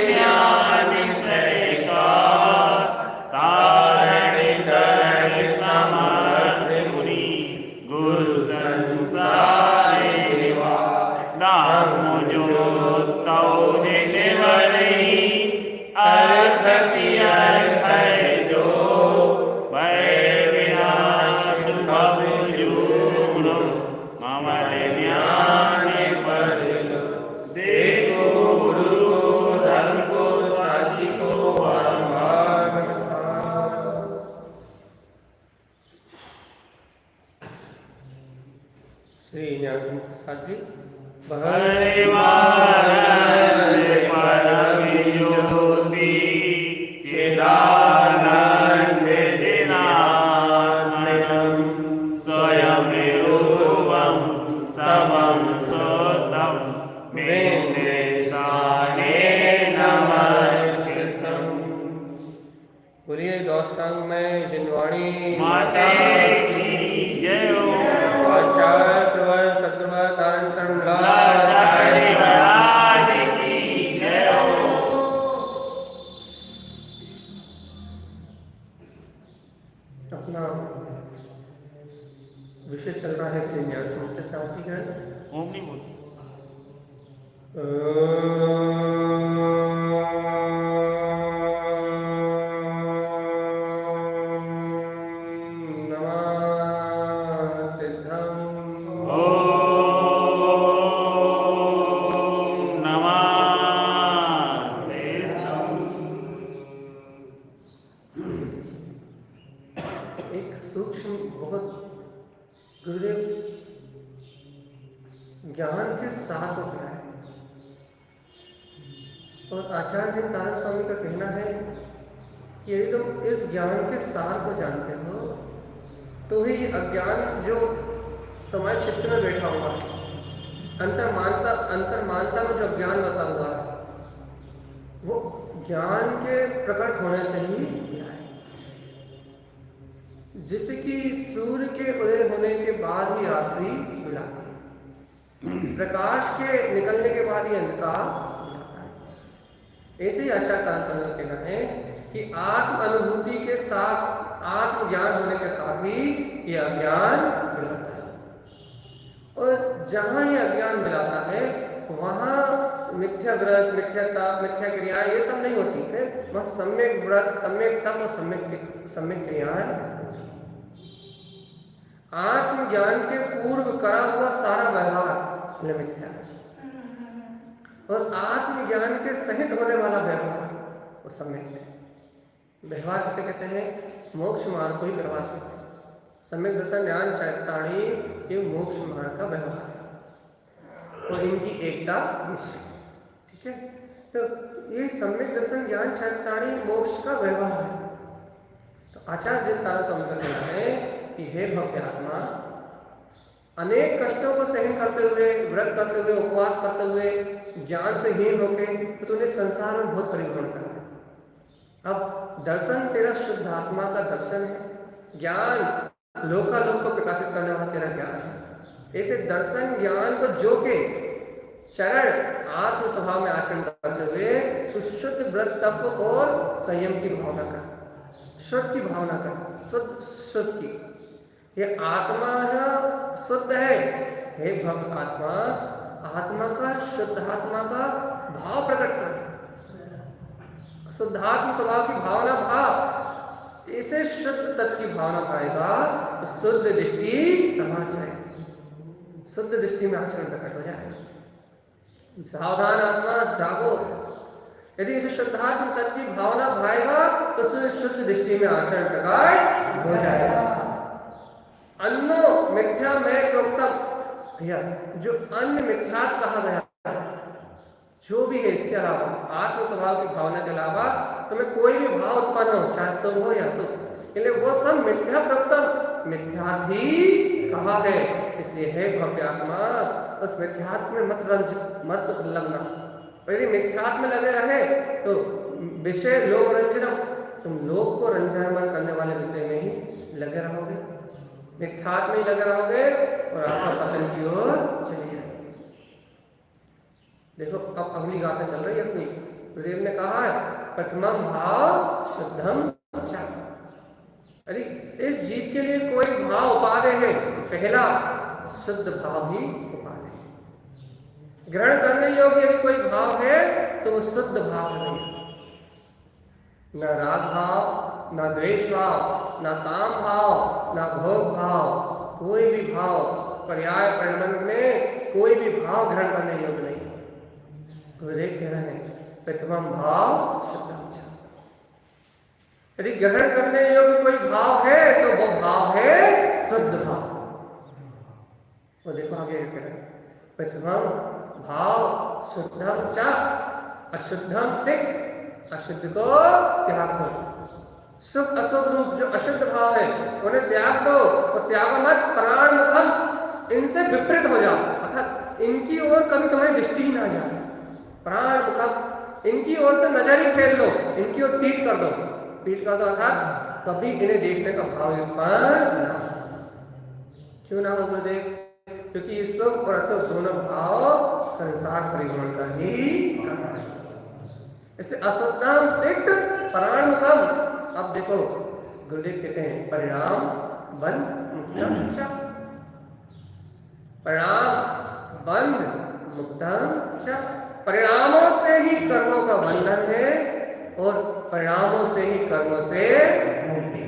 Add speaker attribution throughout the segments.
Speaker 1: ज्ञान सैका तारण तरण समर्थ मुनि गुरु संसारे नाम जो तौ जिन वरही अर्थ जो भय विनाश भव जूणो ममल ज्ञान पर देखो गुरु को धर्म को साची को
Speaker 2: श्री ज्ञान साची
Speaker 1: परिवारंद परम ज्योति चिदानंद जिनात्मनं स्वयं रूपं समं सोतं मेन्द्रे स्थाने नमस्कृतं।
Speaker 2: बोलिए दोस्तांग में जिनवाणी
Speaker 1: माते की जय हो।
Speaker 2: आचार्य प्रवर सतगुरु तारण तरण
Speaker 1: लाचार्य महाराज की जय हो।
Speaker 2: अपना विषय चल रहा है श्री ज्ञान समुच्चय साक्षीकरण।
Speaker 1: ओम नहीं बोल।
Speaker 2: ज्ञान के सार को क्या है, और आचार्य तारण स्वामी का कहना है कि यदि तुम इस ज्ञान के सार को जानते हो तो ही अज्ञान जो तुम्हारे चित्त में बैठा हुआ है, अंतर्मानता में जो अज्ञान बसा हुआ है, वो ज्ञान के प्रकट होने से ही है। जिससे कि सूर्य के उदय होने के बाद ही रात्रि मिलाती है, प्रकाश के निकलने के बाद ही अंधकार मिलाता है। ऐसे ही आचार्य तारण स्वामी का कहना है कि आत्म अनुभूति के साथ, आत्म ज्ञान होने के साथ ही ये अज्ञान मिलाता है। और जहाँ ये अज्ञान मिलाता है वहाँ मिथ्या व्रत, मिथ्या तप, मिथ्या क्रियाएं ये सब नहीं होती है। वहाँ सम्यक व्रत, सम्यक तप और सम्यक क्रियाएं। आत्मज्ञान के पूर्व करा हुआ सारा व्यवहार मिथ्या है, और आत्मज्ञान के सहित होने वाला व्यवहार वो सम्यक है। व्यवहार किसे कहते हैं? मोक्ष मार्ग को ही व्यवहार कहते हैं। सम्यक दर्शन ज्ञान चैताणी ये मोक्ष मार्ग का व्यवहार है, और इनकी एकता निश्चित। ठीक है, तो ये सम्यक दर्शन ज्ञान चैताणी मोक्ष का व्यवहार है। तो आचार्य तारण स्वामी का कहना है कि हे भव्य आत्मा, अनेक कष्टों को सहन करते हुए, व्रत करते हुए, उपवास करते हुए, ज्ञान से हीन होके तो तूने संसार में बहुत परिभ्रमण कर लिया। अब दर्शन तेरा शुद्ध आत्मा का दर्शन है, ज्ञान लोकालोक को प्रकाशित करने वाला तेरा ज्ञान है। ऐसे दर्शन ज्ञान को जो के चरण आत्म स्वभाव में आचरण करते हुए तू शुद्ध व्रत तप और संयम की भावना कर, शुद्ध की भावना कर, शुद्ध की। ये आत्मा है, शुद्ध है। हे भक्त आत्मा, आत्मा का, शुद्ध आत्मा का भाव प्रकट कर, शुद्धात्म स्वभाव की भावना भाव। इसे शुद्ध तत्व की भावना पाएगा तो शुद्ध दृष्टि समाज जाएगी, शुद्ध दृष्टि में आचरण प्रकट हो जाएगा। सावधान आत्मा जागो। यदि इसे शुद्धात्म तत्व की भावना भाएगा तो शुद्ध दृष्टि में आचरण प्रकट हो जाएगा। अन्नो मिथ्या में प्रोक्तम, भैया जो अन्य मिथ्यात कहा गया जो भी है, इसके अलावा आत्म स्वभाव की भावना के अलावा तुम्हें कोई भी भाव उत्पन्न हो, चाहे शुभ हो या शुभ, इसलिए वो सब मिथ्या प्रोक्तम, मिथ्यात ही कहा है। इसलिए है भव्य आत्मा, उस मिथ्यात्व में मत लगना। यदि मिथ्यात्व में लगे रहे तो विषय लोक रंजनम, तुम लोक को रंजायमान करने वाले विषय में ही लगे रहोगे, मिथ्यात्व में ही लगे रहोगे और आपका पतन की ओर चली जाएगी। देखो अब अगली गाथा चल रही है अपनी, गुरुदेव ने कहा है प्रथमम भाव शुद्धम च। अरे इस जीव के लिए कोई भाव उपादेय है, पहला शुद्ध भाव ही उपादेय है। ग्रहण करने योग्य यदि कोई भाव है तो वो शुद्ध भाव है। न राग भाव, न द्वेष भाव, न काम भाव, न भोग भाव, कोई भी भाव पर्याय परिणमन में कोई भी भाव ग्रहण करने योग्य नहीं। गुरुदेव कह रहे हैं प्रथमम भाव शुद्धम च। यदि ग्रहण करने योग्य कोई भाव है तो वो भाव है शुद्ध भाव। वो देखो आगे कह रहे हैं प्रथमम भाव शुद्धम च अशुद्धम तिक्त, अशुद्ध को त्याग दो। शुभ अशुभ रूप जो अशुद्ध भाव है उन्हें त्याग दो और त्याग मत प्राण मुखम, इनसे विपरीत हो जाओ, अर्थात इनकी ओर कभी तुम्हारी दृष्टि ही ना जाए। प्राण मुखम, इनकी ओर से नजर ही फेर लो, इनकी ओर पीठ कर दो, पीठ कर दो अर्थात कभी इन्हें देखने का भाव उत्पन्न ना। क्यों ना हो गुरुदेव? क्योंकि शुभ और अशुभ दोनों भाव संसार परिभ्रमण का ही कारण है। इससे अशुद्धम तिक्त प्राण मुखम। अब देखो गुरुदेव कहते हैं परिणाम बंध मुक्तम च, परिणाम बंध मुक्तम च। परिणामों से ही कर्मों का बंधन है और परिणामों से ही कर्मों से मुक्ति।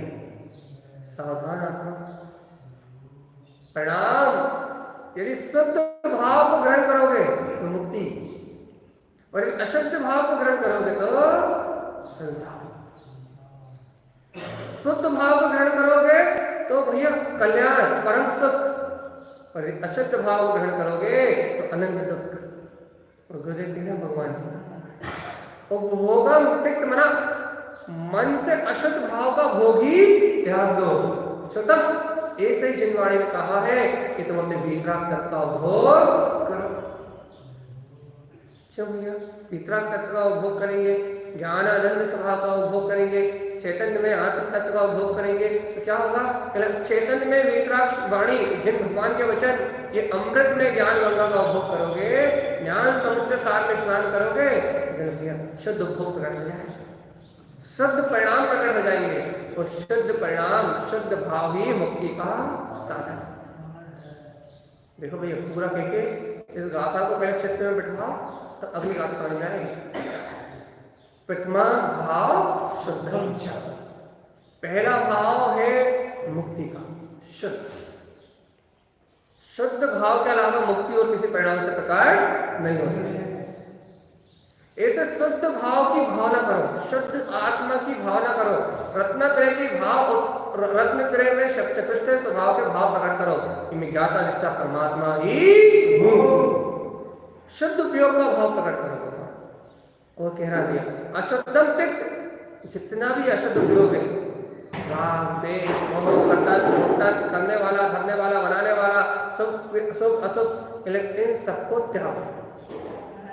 Speaker 2: सावधान रखना। परिणाम यदि शुद्ध भाव को ग्रहण करोगे तो मुक्ति, और यदि अशुद्ध भाव को ग्रहण करोगे तो संसार। शुद्ध भाव को ग्रहण करोगे तो भैया कल्याण परम सुख, और यदि अशुद्ध भाव को ग्रहण करोगे तो अनंत दुख। और गुरुदेव कह रहे हैं भगवान जी उपभोगम तिक्त मना, मन से अशुद्ध भाव का भोग ही त्याग दो। शुद्धम ऐसे ही जिनवाणी ने कहा है कि तुम अपने वीतराग तत्व का उपभोग करो। क्यों भैया? वीतराग तत्व का उपभोग करेंगे, ज्ञान आनंद स्वभाव का उपभोग करेंगे, चैतन्य में आत्म तत्व का उपभोग करेंगे तो क्या होगा? चैतन्य में वीतराग वाणी जिन भगवान के वचन, ये अमृत में ज्ञान गंगा का उपभोग करोगे, ज्ञान समुच्चय सार में स्नान करोगे, भैया शुद्ध उपभोग प्रकट हो जाएगा, शुद्ध परिणाम प्रकट हो जाएंगे। और शुद्ध परिणाम शुद्ध भाव ही मुक्ति का साधन। देखो भैया पूरा कहके इस गाथा को पहले चित्त में बिठाओ तो अगली गाथा समझ में आएगी। प्रथमा भाव शुद्धम च, पहला भाव है मुक्ति का शुद्ध। शुद्ध भाव के अलावा मुक्ति और किसी परिणाम से प्रकार नहीं हो सकती। ऐसे शुद्ध भाव की भावना करो, शुद्ध आत्मा की भावना करो, रत्नत्रय की भाव, रत्नत्रय में चतुष्टय स्वभाव के भाव प्रकट करो कि मैं ज्ञाता निष्ठा परमात्मा ही हूँ। शुद्ध उपयोग का भाव प्रकट करो। और कह रहा दिया अशुद्धम तिक्त, जितना भी अशुद्ध उपयोग है, राग द्वेष मोह करने वाला, धरने वाला, बनाने वाला, सब अशुभ, इन सबको त्याग।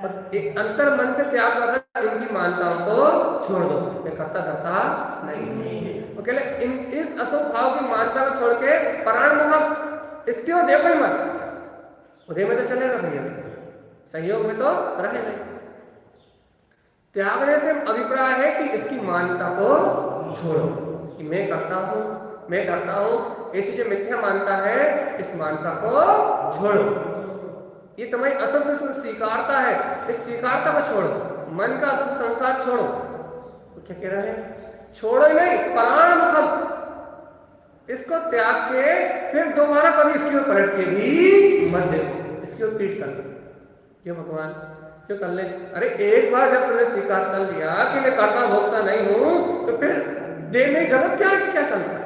Speaker 2: और एक अंतर मन से त्याग करना, इनकी मान्यताओं को छोड़ दो, मैं करता धरता नहीं। वो कह ले इस अशुभ भाव की मान्यता को छोड़ के प्राण मुखम, इसकी ओर देखो ही मत। उदय में तो चलेगा भैया, संयोग में तो रहेगा। त्यागने से अभिप्राय है कि इसकी मान्यता को छोड़ो कि मैं करता हूँ, मैं करता हूँ, ऐसी जो मिथ्या मानता है इस मान्यता को छोड़ो। ये तुम्हारी अशुद्ध स्वीकारता है, इस स्वीकारता को छोड़ो, मन का अशुद्ध संस्कार छोड़ो। तो क्या कह रहे हैं? छोड़ो ही नहीं, प्राण मुखम, इसको त्याग के फिर दोबारा कभी इसकी ओर पलट के भी मत देखो, इसकी ओर पीठ कर लो। क्यों भगवान? क्यों कर ले? अरे एक बार जब तुमने स्वीकार कर लिया कि मैं करता भोगता नहीं हूं, तो फिर देने की जरूरत क्या है? कि क्या चल रहा है?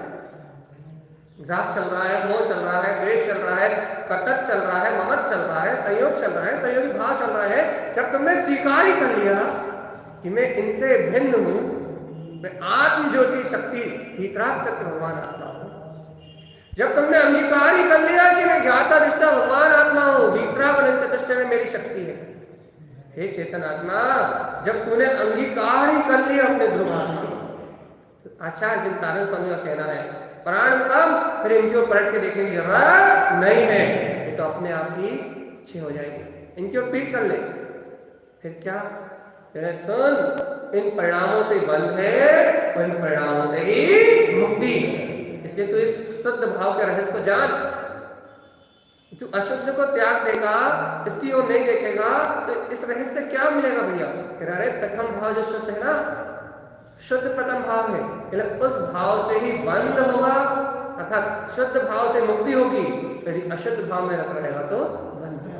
Speaker 2: राग चल रहा है, मोह चल रहा है, द्वेष चल रहा है, कर्तव्य चल रहा है, ममत चल रहा है, संयोग चल रहा है, संयोगी भाव चल रहा है। जब तुमने स्वीकार ही कर लिया कि मैं इनसे भिन्न हूं, मैं आत्म ज्योति शक्ति वीतराग तत्व भगवान आत्मा हूं, जब तुमने अंगीकार ही कर लिया कि मैं ज्ञाता निष्ठा भगवान आत्मा हूं, वीतराग और चतुष्टय में मेरी शक्ति है, हे चेतन आत्मा, जब तूने अंगीकार ही कर लिया अपने ध्रुव आत्मा, तो आचार्य चिंतानंद स्वामी का कहना है प्राण कम, फिर इनकी ओर पलट के देखने की जरूरत नहीं है, ये तो अपने आप ही अच्छे हो जाएंगे। इनकी ओर पीठ कर ले, फिर क्या? सुन, इन परिणामों से बंध है और इन परिणामों से ही मुक्ति है। इसलिए तू इस शुद्ध भाव के रहस्य को जान। तू अशुद्ध को त्याग देगा, इसकी ओर नहीं देखेगा, तो इस रहस्य से क्या मिलेगा भैया? कह रहा है प्रथम भाव जो शुद्ध है ना, शुद्ध प्रथम भाव है, मतलब उस भाव से ही बंद होगा, अर्थात शुद्ध भाव से मुक्ति होगी। यदि अशुद्ध भाव में रख रहेगा तो बंद होगा।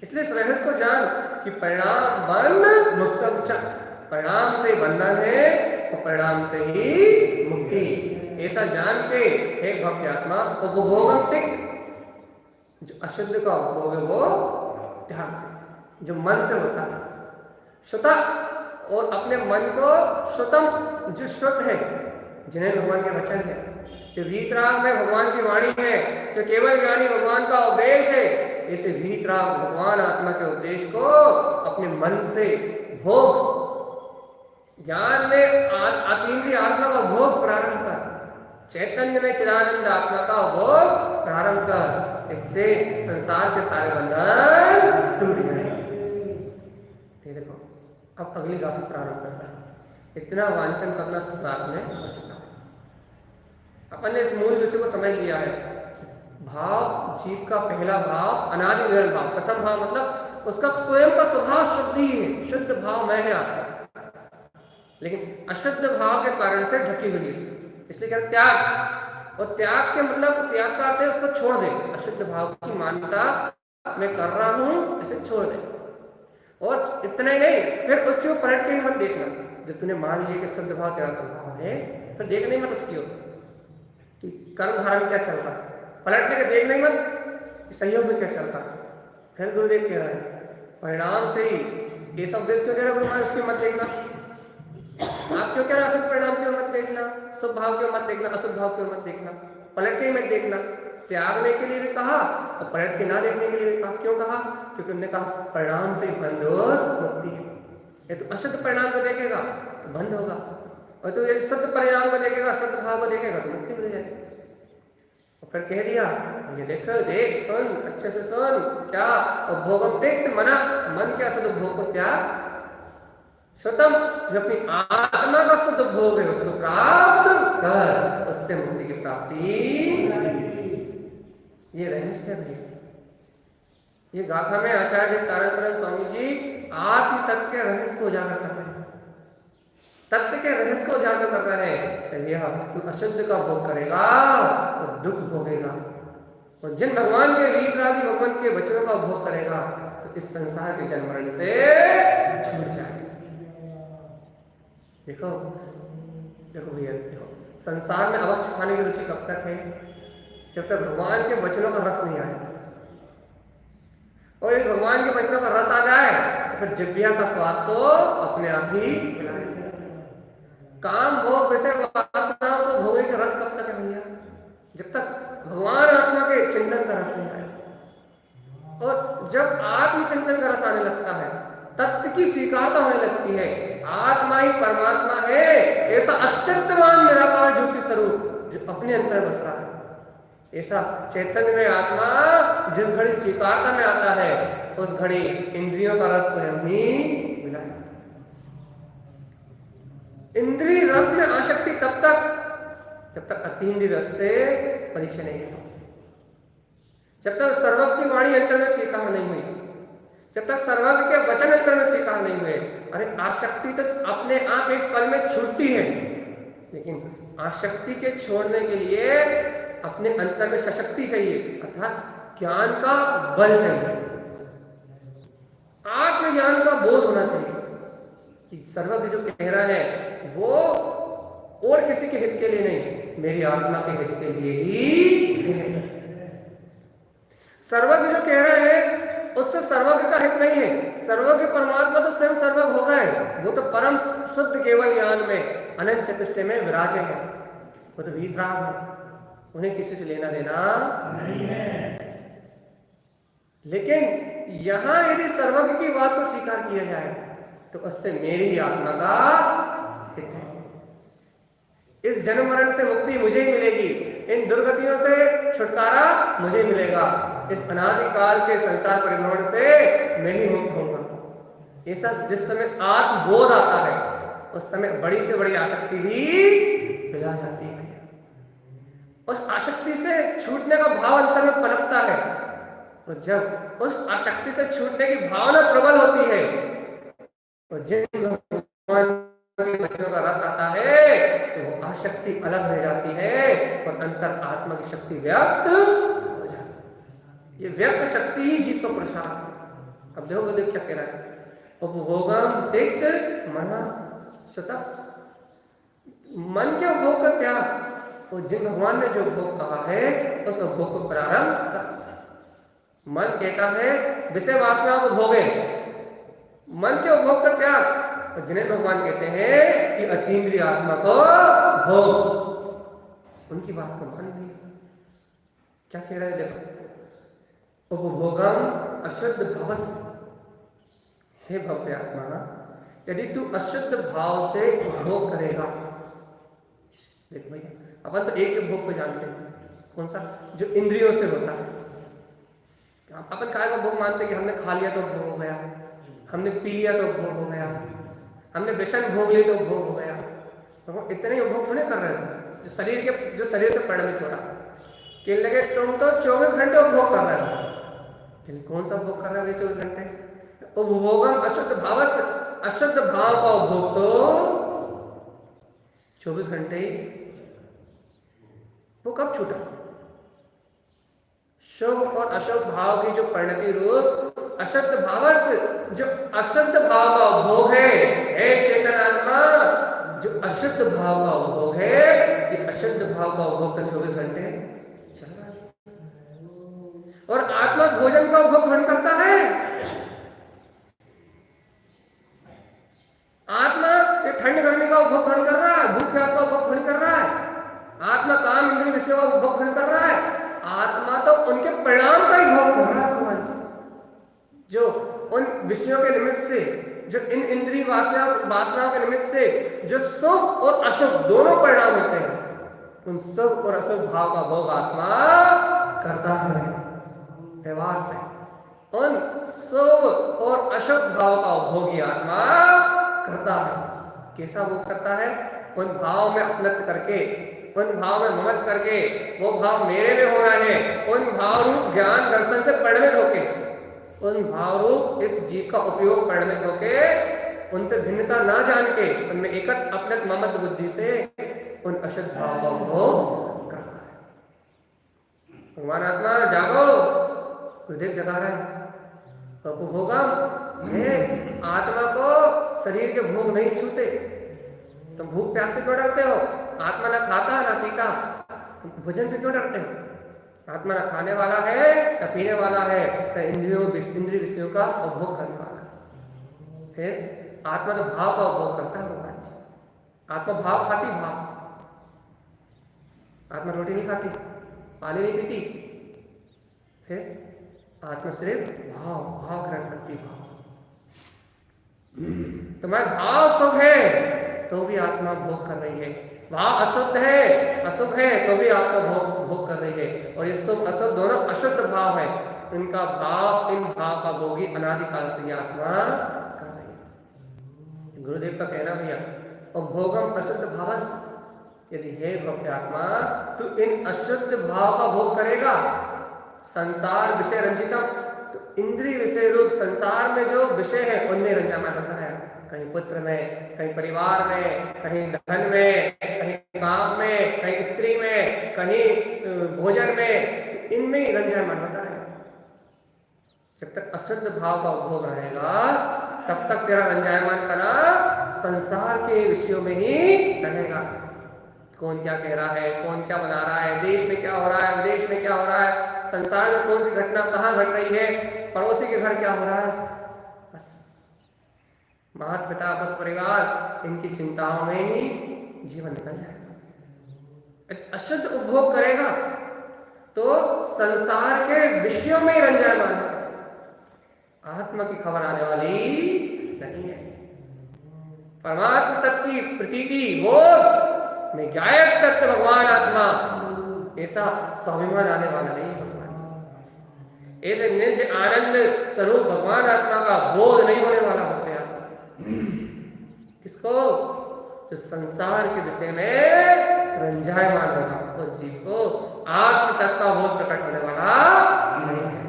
Speaker 2: इसलिए इस रहस्य को जान कि परिणाम बंध मुक्तम च, परिणाम से बंधन है और परिणाम से ही मुक्ति। ऐसा जान के एक भक्ति आत्मा उपभोगम तिक, जो अशुद्ध का उपभोग है वो त्याग दे, जो मन से होता है श्रुता, और अपने मन को श्रुतम, जो श्रुत है, जिन्हें भगवान के वचन है, जो वीतराग में भगवान की वाणी है, जो केवल ज्ञानी भगवान का उपदेश है, ऐसे वीतराग भगवान आत्मा के उपदेश को अपने मन से भोग, ज्ञान में अतीन्द्रिय आत्मा का भोग प्रारंभ कर, चैतन्य में चिदानंद आत्मा का भोग प्रारंभ कर। इससे संसार के सारे बंधन टूट जाएंगे। ये देखो, अब अगली गाथा प्रारंभ करना है। इतना वांछन करना स्नात में हो चुका है। अपन ने इस मूल विषय को समझ लिया है। भाव, जीव का पहला भाव अनादि निरंतर भाव, प्रथम भाव मतलब उसका स्वयं का स्वभाव शुद्ध ही है, शुद्ध भाव मैं है आत्मा, लेकिन अशुद्ध भाव के कारण से ढकी हुई है। इसलिए क्या त्याग, और त्याग के मतलब त्याग का अर्थ है उसको छोड़ दे, अशुद्ध भाव की मान्यता मैं कर रहा हूं इसे छोड़ दे। और इतना ही नहीं, फिर उसके ऊपर पलट के भी मत देखना। जब तूने मान लीजिए कि शुद्ध भाव तेरा स्वभाव है, फिर देखना ही मत उसकी ओर कि कर्म धारा में क्या चल रहा है, पलटने के देखना ही मत सहयोग में क्या चल रहा है। फिर गुरुदेव कह रहा है परिणाम से ही, ये सब देश क्यों दे रहा गुरु, उसकी मत देखना। आप क्यों कह रहे अशुद्ध परिणाम की ओर मत देखना, शुभ भाव की ओर मत देखना, अशुद्ध भाव की ओर मत देखना, पलट के ही मत देखना। त्यागने के लिए भी कहा और पलट के ना देखने के लिए भी कहा। क्यों कहा? क्योंकि उन्होंने कहा परिणाम से बंध और मुक्ति है। ये तो अशुद्ध परिणाम को देखेगा तो बंद होगा, और तो यदि शुद्ध परिणाम को देखेगा, शुद्ध भाव को देखेगा तो मुक्ति मिल जाएगी। और फिर कह दिया ये देखो, देख सुन, अच्छे से सुन, क्या उपभोगम त्यक्त मना, मन के अशुद्ध भोग को त्याग, श्रुतम जो अपनी आत्मा का शुद्ध भोग है उसको प्राप्त कर, उससे मुक्ति की प्राप्ति। ये रहस्य है। ये गाथा में आचार्य तारक स्वामी जी आत्म तत्व के रहस्य को उजागर कर रहे हैं, तत्व के रहस्य को उजागर कर रहे हैं। यह तू अशुद्ध का भोग करेगा तो दुख भोगेगा, और जिन भगवान के वीतरागी भगवान के वचनों का भोग करेगा तो इस संसार के जन्म मरण से छूट जाएगा। देखो देखो भैया, देखो संसार में अवक्ष खाने की रुचि कब तक है? जब तक भगवान के वचनों का रस नहीं आए, और यदि भगवान के वचनों का रस आ जाए तो फिर जिह्वा का स्वाद तो अपने आप ही मिलाएगा। काम भोग विषय वासनाओं को भोगे का रस कब तक है भैया? जब तक भगवान आत्मा के चिंतन का रस नहीं आए। और जब आत्मचिंतन का रस आने लगता है, तत्व की स्वीकारता होने लगती है, आत्मा ही परमात्मा है, ऐसा अस्तित्ववान निराकार ज्योति स्वरूप जो अपने अंतर बस रहा है, ऐसा चैतन्य में आत्मा जिस घड़ी स्वीकारता में आता है उस घड़ी इंद्रियों का रस स्वयं ही मिला है। इंद्रिय रस में आसक्ति तब तक जब तक अतीन्द्रिय रस से परिचय नहीं हो, जब तक सर्वज्ञ वाणी अंतर में स्वीकार नहीं हुई, जब तक सर्वज्ञ के वचन अंतर में स्वीकार नहीं हुए। अरे आसक्ति तो अपने आप एक पल में छूटती है, लेकिन आसक्ति के छोड़ने के लिए अपने अंतर में सशक्ति चाहिए, अर्थात ज्ञान का बल चाहिए, आत्मज्ञान का बोध होना चाहिए कि सर्वज्ञ जो कह रहा है वो और किसी के हित के लिए नहीं, मेरी आत्मा के हित के लिए ही है। सर्वज्ञ जो कह रहा है उससे सर्वज्ञ का हित नहीं है। सर्वज्ञ परमात्मा तो स्वयं सर्वज्ञ हो गए, वो तो परम शुद्ध केवल ज्ञान में अनंत चतुष्टय में विराजे हैं, वो तो वीतराग है, उन्हें किसी से लेना देना नहीं है। लेकिन यहां यदि सर्वज्ञ की बात को स्वीकार किया जाए तो उससे मेरी आत्मा का हित है। इस जन्म मरण से मुक्ति मुझे ही मिलेगी, इन दुर्गतियों से छुटकारा मुझे मिलेगा, इस अनादिकाल के संसार परिभ्रमण से मैं ही मुक्त होऊंगा। ऐसा जिस समय आत्मबोध आता है उस समय बड़ी से बड़ी आसक्ति भी मिला जाती है। उस आसक्ति से छूटने का भाव अंतर में पनपता है, और जब उस आसक्ति से छूटने की भावना प्रबल होती है और जिन भगवान के वचनों का रस आता है तो वो आसक्ति अलग रह जाती है और अंतर आत्मा की शक्ति व्यक्त हो जाती है। ये व्यक्त शक्ति ही जीव का प्रसाद है। अब देखो गुरुदेव क्या कह रहा है, उपभोगम तिक्त मना सता, मन के उपभोग का त्याग, और जिन भगवान ने जो उपभोग कहा है उस उपभोग को प्रारंभ कर। मन कहता है विषय वासनाओं को भोगे, मन के उपभोग का त्याग, और जिन्हें भगवान कहते हैं कि अतीन्द्रिय आत्मा को भोग, उनकी बात को मान ली। क्या कह रहा है देखो, उपभोगम अशुद्ध भावस, हे भव्य आत्मा, यदि तू अशुद्ध भाव से उपभोग करेगा, देख भैया अपन तो एक उपभोग को जानते हैं, कौन सा, जो इंद्रियों से होता है। अपन काय का भोग मानते हैं कि हमने खा लिया तो भोग हो गया, हमने पी लिया तो भोग हो गया, हमने व्यसन भोग लिया तो भोग हो गया। तो इतने ही उपभोग थोड़े कर रहे हैं जो शरीर से परिणमित हो रहा। कहने लगे तुम तो 24 घंटे उपभोग कर रहे हो, कौन सा उपभोग कर रहे हो 24 घंटे? उपभोगम अशुद्ध भावस, अशुद्ध भाव का उपभोग तो 24 घंटे ही, वो कब छूटा? शुभ और अशुभ भाव की जो परिणति रूप अशुद्ध भावस, जो अशुद्ध भाव का उपभोग है, हे चेतन आत्मा, जो अशुद्ध भाव का उपभोग है, ये अशुद्ध भाव का उपभोग तो 24 घंटे चल रहा है। और आत्मा भोजन का उपभोग थोड़ी करता है। आत्मा ये ठंड गर्मी का उपभोग थोड़ी कर रहा है, भूख प्यास का उपभोग थोड़ी कर रहा है। आत्मा काम इंद्रिय विषय का उपभोग थोड़ी कर रहा है। आत्मा तो उनके परिणाम का ही भोग कर रहा है भगवान जी, जो उन विषयों के निमित्त से, जो इन इंद्रिय वासनाओं के निमित्त से जो शुभ और अशुभ दोनों परिणाम होते हैं, उन शुभ और अशुभ भाव का भोग आत्मा करता है व्यवहार से। उन शुभ और अशुभ भाव का उपभोग ही आत्मा करता है। कैसा भोग करता है? उन भाव में अपनत्व करके, उन भाव में ममत्व करके, वो भाव मेरे में हो रहे हैं, उन भाव रूप ज्ञान दर्शन से परिणमित होके, उन भाव रूप इस जीव का उपयोग परिणमित होके, उनसे भिन्नता ना जान के, उनमें एकत्र अपनत्व ममत्व बुद्धि से उन अशुद्ध भाव का उपभोग करता है। भगवान आत्मा जागो, गुरुदेव जगा रहे हैं। उपभोगम है, आत्मा को शरीर के भोग नहीं छूते। तुम भूख प्यास से क्यों डरते हो? आत्मा ना खाता ना पीता, तुम भोजन से क्यों डरते हो? आत्मा ना खाने वाला है ना पीने वाला है, ना इंद्रिय विषयों का उपभोग करने वाला है। फिर आत्मा तो भाव का उपभोग करता है भगवान जी। आत्मा भाव खाती, भाव। आत्मा रोटी नहीं खाती, पानी नहीं पीती, फिर आत्मा सिर्फ भाव ग्रहण करती, भाव। तुम्हारा भाव शुभ है तो भी आत्मा भोग कर रही है, भाव अशुद्ध है, अशुभ है तो भी आत्मा भोग कर रही है। और ये शुभ अशुभ दोनों अशुद्ध भाव है, इनका भाव, इन भाव का भोगी अनादिकाल से ये आत्मा कर रही है। गुरुदेव का कहना भैया, और भोगम अशुद्ध भावस, यदि हे भव्य आत्मा तू इन अशुद्ध भाव का भोग करेगा, संसार विषय रंजितम, तो इंद्रिय विषय रूप संसार में जो विषय है उनमें रंजाना होता है। कहीं पुत्र में, कहीं परिवार में, कहीं धन में, कहीं काम में, कहीं स्त्री में, कहीं भोजन में, इनमें ही रंजायमान होता है। जब तक अशुद्ध भाव का उपभोग रहेगा तब तक तेरा रंजायमान करना संसार के विषयों में ही रहेगा। कौन क्या कह रहा है, कौन क्या बना रहा है, देश में क्या हो रहा है, विदेश में क्या हो रहा है, संसार में कौन सी घटना कहाँ घट रही है, पड़ोसी के घर क्या हो रहा है, बस माता पिता पुत्र परिवार, इनकी चिंताओं में ही जीवन निकल जाएगा। अशुद्ध उपभोग करेगा तो संसार के विषयों में ही रंजायमान हो जाएगा, आत्मा की खबर आने वाली नहीं है। परमात्मा तत्व की प्रतीति बोध में गायक तत्व भगवान आत्मा, ऐसा स्वाभिमान आने वाला नहीं है भगवान। ऐसे निज आनंद स्वरूप भगवान आत्मा का बोध नहीं होने वाला भक्त किसको? जो संसार के विषय में रंजायमान होगा वो जीव को आत्म तत्व का बोध प्रकट होने वाला नहीं है।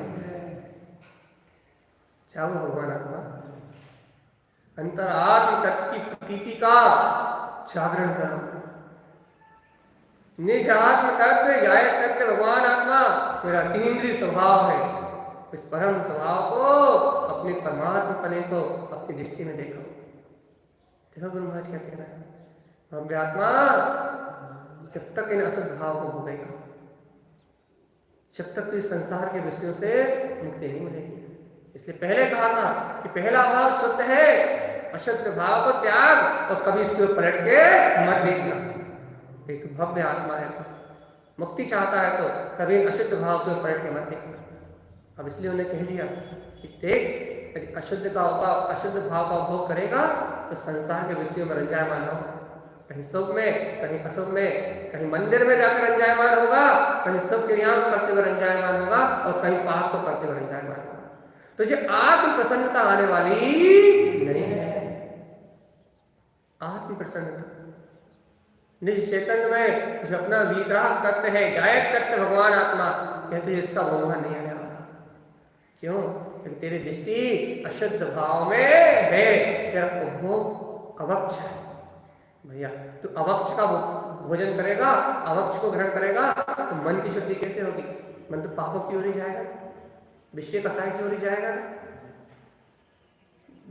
Speaker 2: जागो भगवान आत्मा, अंतरात्म तत्व की प्रतीति का जागरण करो। निज आत्म तत्व गायक तत्व भगवान आत्मा मेरा अतीन्द्रिय स्वभाव है। इस परम स्वभाव को, अपने परमात्मा पने को अपनी दृष्टि में देखो। देखो गुरु महाराज क्या कहना है, भव्य आत्मा जब तक इन असत भाव को भोगेगा, जब तक तो इस संसार के विषयों से मुक्ति नहीं मिलेगी। इसलिए पहले कहा था कि पहला भाव शुद्ध है, अशुद्ध भाव को त्याग और कभी इसके ऊपर पलट के मत देखना। ये तो भव्य आत्मा है, तो मुक्ति चाहता है तो कभी अशुद्ध भाव के ऊपर पलट के मत देखना। अब इसलिए उन्हें कह दिया कि देख, यदि अशुद्ध भाव का उपभोग करेगा तो संसार के विषयों में रंजायमान होगा। कहीं सुख में, कहीं अशुभ में, कहीं मंदिर में जाकर रंजायमान होगा, कहीं सुख क्रियाओं को करते हुए रंजायमान होगा और कहीं पाप को करते हुए रंजायमान होगा। तो ये आत्म प्रसन्नता आने वाली नहीं है। आत्म प्रसन्नता निज चैतन्य में जो अपना वितराग तत्व है, गायक तत्व भगवान आत्मा, कहते इसका भगवान नहीं आने वाला। क्यों? क्योंकि तेरी दृष्टि अशुद्ध भाव में है, तेरा उपभोग अवक्ष है। भैया तू अवक्ष का भोजन करेगा, अवक्ष को ग्रहण करेगा तो मन की शुद्धि कैसे होगी? मन तो पापों की ओर ही जाएगा, विषय कसाय की ओर ही जाएगा ना,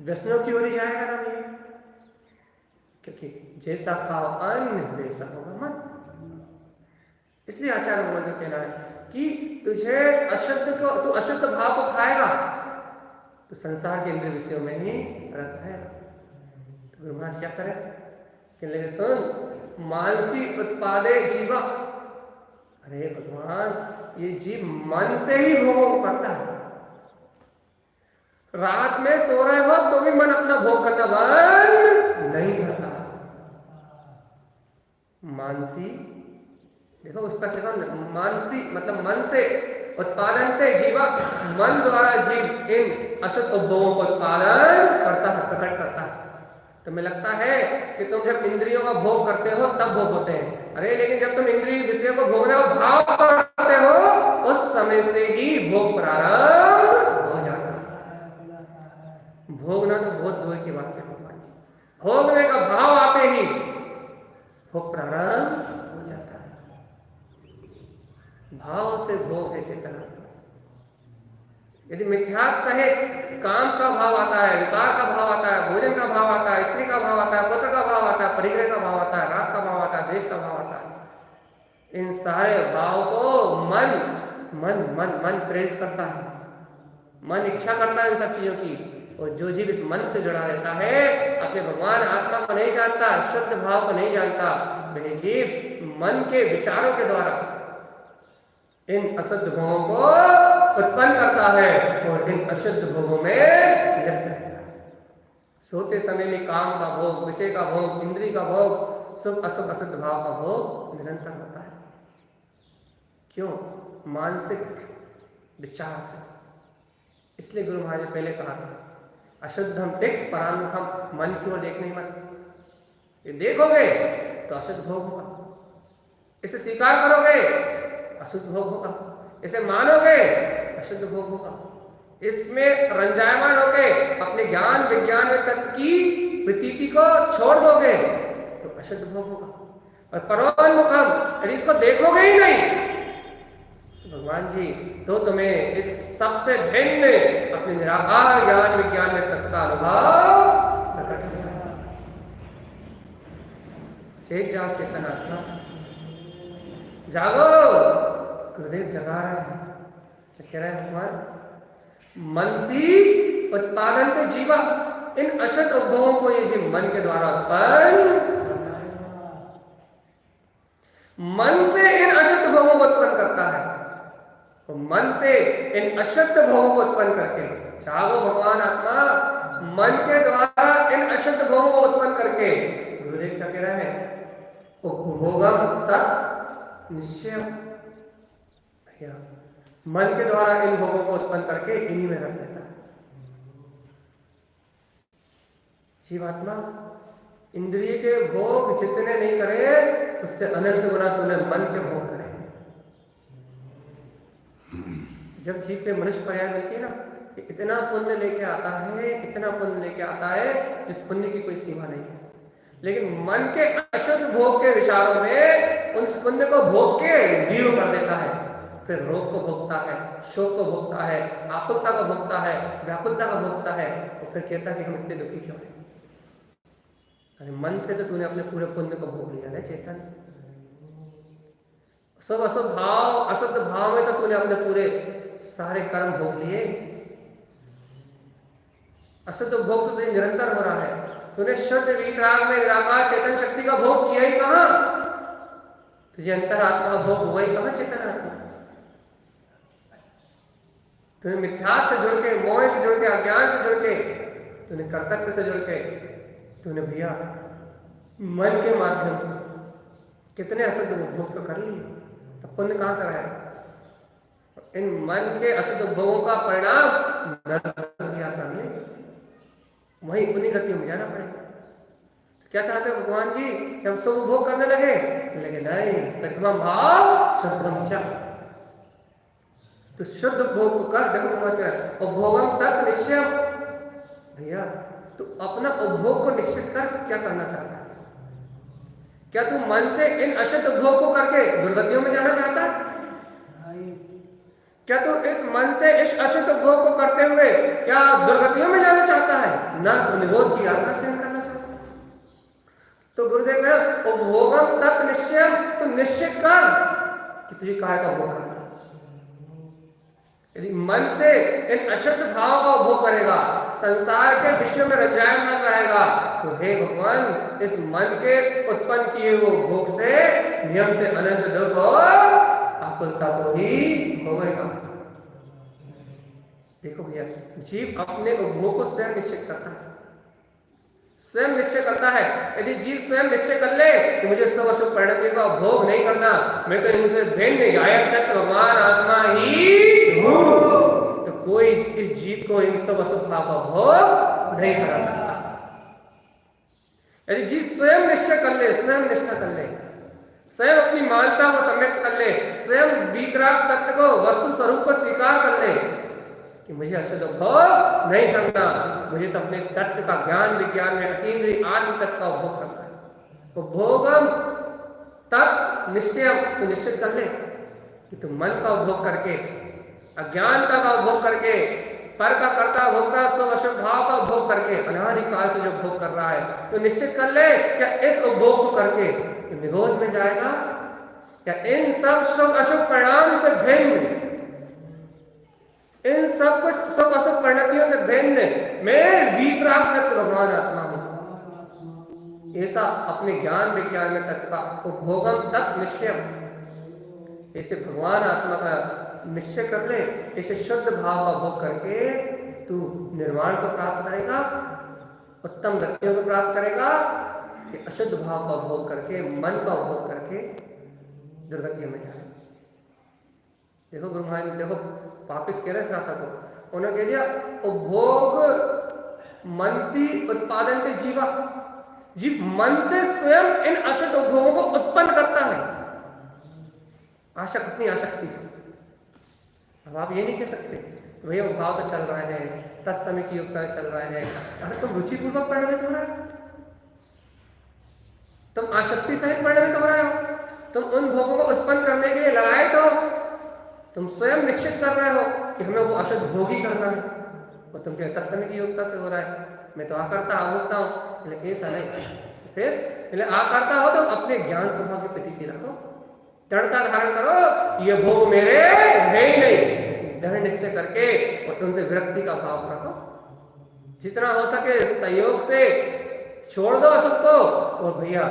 Speaker 2: व्यसनों की ओर ही जाएगा ना भैया। क्योंकि जैसा खाओ अन्न वैसा होगा मन। इसलिए आचार्य भगवान का कहना है कि तुझे तू अशुद्ध भाव को खाएगा तो संसार के इंद्रिय विषयों में ही रत है। तो गुरु महाराज क्या करे, कहने लगे सुन, मानसी उत्पादे जीवा। अरे भगवान, ये जीव मन से ही भोग करता है। रात में सो रहे हो तो भी मन अपना भोग करना बंद नहीं करता। मानसी, देखो उस पर देखो, मानसी मतलब मन से उत्पादनते जीवा, मन द्वारा जीव इन अशुद्ध उपभोगों को उत्पादन करता है, प्रकट करता है। तुम्हें लगता है कि तुम जब इंद्रियों का भोग करते हो तब भोग होते हैं। अरे लेकिन जब तुम इंद्रिय विषयों को भोगने का भाव करते हो उस समय से ही भोग प्रारंभ हो जाता है। भोगना तो बहुत दूर की बात है भगवान जी, भोगने का भाव आते ही भोग प्रारंभ हो जाता है। भाव से भोग है चेतना। यदि मिथ्यात्व सहित काम का भाव आता है, विकार का भाव आता है, भोजन का भाव आता है, स्त्री का भाव आता है, पुत्र का भाव आता है, परिग्रह का भाव आता है, राग का भाव आता है, द्वेष का भाव आता है, इन सारे भाव को मन मन मन मन प्रेरित करता है। मन इच्छा करता है इन सब चीजों की। और जो जीव इस मन से जुड़ा रहता है, अपने भगवान आत्मा को नहीं जानता, शुद्ध भाव को नहीं जानता, वह जीव मन के विचारों के द्वारा इन अशुद्ध भोगों को उत्पन्न करता है और इन अशुद्ध भोगों में लिप्त रहता है। सोते समय में काम का भोग, विषय का भोग, इंद्रिय का भोग, शुभ अशुभ अशुद्ध भाव का भोग निरंतर होता है। क्यों? मानसिक विचार से। इसलिए गुरु महाराज ने पहले कहा था, अशुद्धम त्यक्त परामुखम, मन की ओर देखने ही मत। ये देखोगे तो अशुद्ध भोग होगा, इसे स्वीकार करोगे अशुद्ध भोग होगा, इसे मानोगे अशुद्ध भोग होगा, इसमें रंजायमान होके अपने ज्ञान विज्ञान में तत्व की प्रतीति को छोड़ दोगे तो अशुद्ध भोग होगा। और परोन्मुखम, यदि इसको देखोगे ही नहीं तो भगवान जी तो तुम्हें इस सबसे भिन्न अपने निराकार ज्ञान विज्ञान में तत्व का अनुभव प्रकट हो जाएगा। चेत जाओ चेतन आत्मा, जागो। गुरुदेव जगा रहे हैं, क्या कह रहे हैं भगवान? मनसी उत्पादन तो जीवा, इन अशुद्ध उपभोगों को ये जीव मन के द्वारा उत्पन्न करता है। मन से इन अशुद्ध भोगों को उत्पन्न करता है, तो मन से इन अशुद्ध भोगों को उत्पन्न करके, जागो भगवान आत्मा, मन के द्वारा इन अशुद्ध भोगों को उत्पन्न करके गुरुदेव क्या कह रहे हैं? उपभोगम तत् निश्चय, मन के द्वारा इन भोगों को उत्पन्न करके इन्हीं में रख लेता है। जीवात्मा इंद्रिय के भोग जितने नहीं करे उससे अनंत गुना तूने मन के भोग करे। जब जीव पे मनुष्य पर्याय मिलती है ना, कि इतना पुण्य लेके आता है, इतना पुण्य लेके आता है जिस पुण्य की कोई सीमा नहीं है, लेकिन मन के अशुद्ध भोग के विचारों में उन पुण्य को भोग के जीरो कर देता है, फिर रोग को भोगता है, शोक को भोगता है, आकुलता को भोगता है, व्याकुलता को भोगता है, और फिर कहता है कि हम इतने दुखी क्यों हैं। अरे मन से तो तूने अपने पूरे पुण्य को भोग लिया है चेतन। सब अशुद्ध भाव, अशुद्ध भाव में तो तूने अपने पूरे सारे कर्म भोग लिए। अशुद्ध भोग तो तुझे निरंतर हो रहा है। तूने शुद्ध वीतराग में निराकार चेतन शक्ति का भोग किया ही कहां? तुझे अंतरात्मा का भोग हुआ ही कहां? चेतन आत्मा। तूने मिथ्या से जुड़ के, मोह से जुड़ के, अज्ञान से जुड़ के, तूने कर्तव्य से जुड़ के, तूने भैया मन के माध्यम से कितने अशुद्ध भोग तो कर लिए, तब पुण्य कहां से रहेगा? इन मन के अशुद्ध भोगों का परिणाम नरक की यात्रा में, वहीं उन्हीं गतियों में जाना पड़ेगा। क्या चाहते हैं भगवान जी कि हम शुभ भोग करने लगे? लेकिन नहीं, प्रथम भाव शुद्धम च, तो शुद्ध भोग तो कर। देखो समझ कर, और भोगम तक निश्चय। भैया तू अपना उपभोग को निश्चित कर, क्या करना चाहता है? क्या तू मन से इन अशुद्ध भोग को करके दुर्गतियों में जाना चाहता है? क्या तू इस मन से इस अशुद्ध भोग को करते हुए क्या दुर्गतियों में जाना चाहता है? ना, तो निरोध की यात्रा सहन करना चाहता है। तो गुरुदेव कह उपभोगम तत् निश्चयम, तो निश्चित कर कि तुझे काय का भोग करना। यदि मन से इन अशुद्ध भाव का उपभोग करेगा, संसार के विषय में रंजायमान रहेगा, तो हे भगवान इस मन के उत्पन्न किए हुए भोग से नियम से अनंत दुख और आकुलता को ही भोगेगा। देखो भैया, जीव अपने उपभोग को स्वयं निश्चित करता है, स्वयं निश्चय करता है। यदि जीव स्वयं निश्चय कर ले तो मुझे सब अशुभ परिणति का भोग नहीं करना, मैं तो इनसे भिन्न गायक तत्व भगवान आत्मा ही हूं, तो कोई इस जीव को इन सब अशुभ भाव का भोग नहीं करा सकता। यदि जीव स्वयं निश्चय कर ले, स्वयं निष्ठा कर ले, स्वयं अपनी मानता को सम्यक्त कर ले, स्वयं वीतराग तत्व को, वस्तु स्वरूप को स्वीकार कर ले कि मुझे अशुद्ध भोग नहीं करना, मुझे तो अपने तत्व का ज्ञान विज्ञान में अतीन्द्रिय आत्म तत्व का उपभोग करना है। तो भोगम तत् निश्चय, तो निश्चित कर ले कि तुम मन का उपभोग करके, अज्ञानता का उपभोग करके, पर का कर्ता भोक्ता सब अशुद्ध भाव का उपभोग करके अनादिकाल से जो उपभोग कर रहा है, तो निश्चित कर ले क्या इस उपभोग को करके निरोध में जाएगा, या इन सब शुभ अशुभ परिणाम से भिन्न, इन सब कुछ सब अशुभ परिणतियों से भिन्न मैं वीतराग तत्व भगवान आत्मा हूं। ऐसा अपने ज्ञान विज्ञान में तत्व का उपभोगम तत्व निश्चय, ऐसे भगवान आत्मा का निश्चय कर ले, ऐसे शुद्ध भाव का भोग करके तू निर्वाण को प्राप्त करेगा, उत्तम गतियों को प्राप्त करेगा। अशुद्ध भाव का उपभोग करके, मन का उपभोग करके दुर्गतियों में जाए। देखो गुरु महाराज ने, देखो वापिस कह रहे इस गाथा को, उन्होंने कह दिया उपभोग मनसी उत्पादन के जीवा, जीव मन से स्वयं इन अशुद्ध उपभोगों को उत्पन्न करता है, अपनी आसक्ति से। अब आप ये नहीं कह सकते भैया वो भाव तो चल रहा है, तत्समय की युक्ता चल रहा है, अरे तुम रुचिपूर्वक परिणमित हो रहे हो, तुम आसक्ति सहित परिणमित हो रहे हो, तुम उन भोगों को उत्पन्न करने के लिए लगाए, तो तुम स्वयं निश्चित कर रहे हो कि हमें वो अशुद्ध भोग ही करना है, और तुम कहते तत्समय की योग्यता से हो रहा है, मैं तो आकर्ता अभोक्ता हूँ। ऐसा नहीं, फिर आकर्ता हो तो अपने ज्ञान स्वभाव की प्रतीति रखो, दृढ़ता धारण करो, ये भोग मेरे है ही नहीं, दृढ़ निश्चय करके और उनसे विरक्ति का भाव रखो। जितना हो सके सहयोग से छोड़ दो अशुभ को, और भैया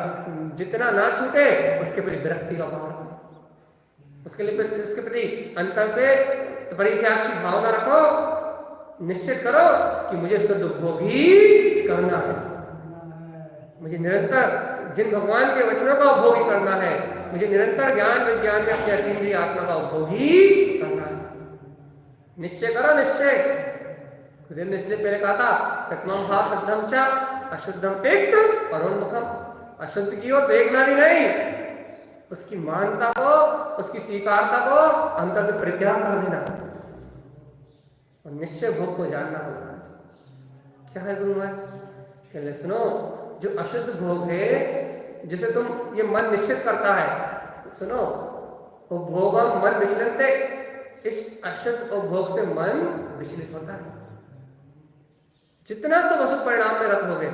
Speaker 2: जितना ना छूटे उसके प्रति विरक्ति का भाव रखो, उसके प्रति अंतर से परित्याग की भावना रखो। निश्चित करो कि मुझे शुद्ध भोग ही करना है, मुझे निरंतर जिन भगवान के वचनों का उपभोग ही करना है, मुझे निरंतर ज्ञान विज्ञान में अपने अतीन्द्रिय आत्मा का उपभोग ही करना है। निश्चय करो, निश्चय। इसलिए पहले कहा था प्रथम भाव शुद्धम च, अशुद्धम तिक्त परोन्मुखम, अशुद्ध की ओर देखना भी नहीं, उसकी मानता को, उसकी स्वीकारता को अंतर से परित्याग कर देना और निश्चय भोग को जानना होगा। क्या है गुरु महाराज? कहले सुनो, जो अशुद्ध भोग है जिसे तुम ये मन निश्चित करता है, तो सुनो, उपभोगम मन विचलते, इस अशुद्ध उपभोग से मन विचलित होता है। जितना सब अशुभ परिणाम में रत हो गए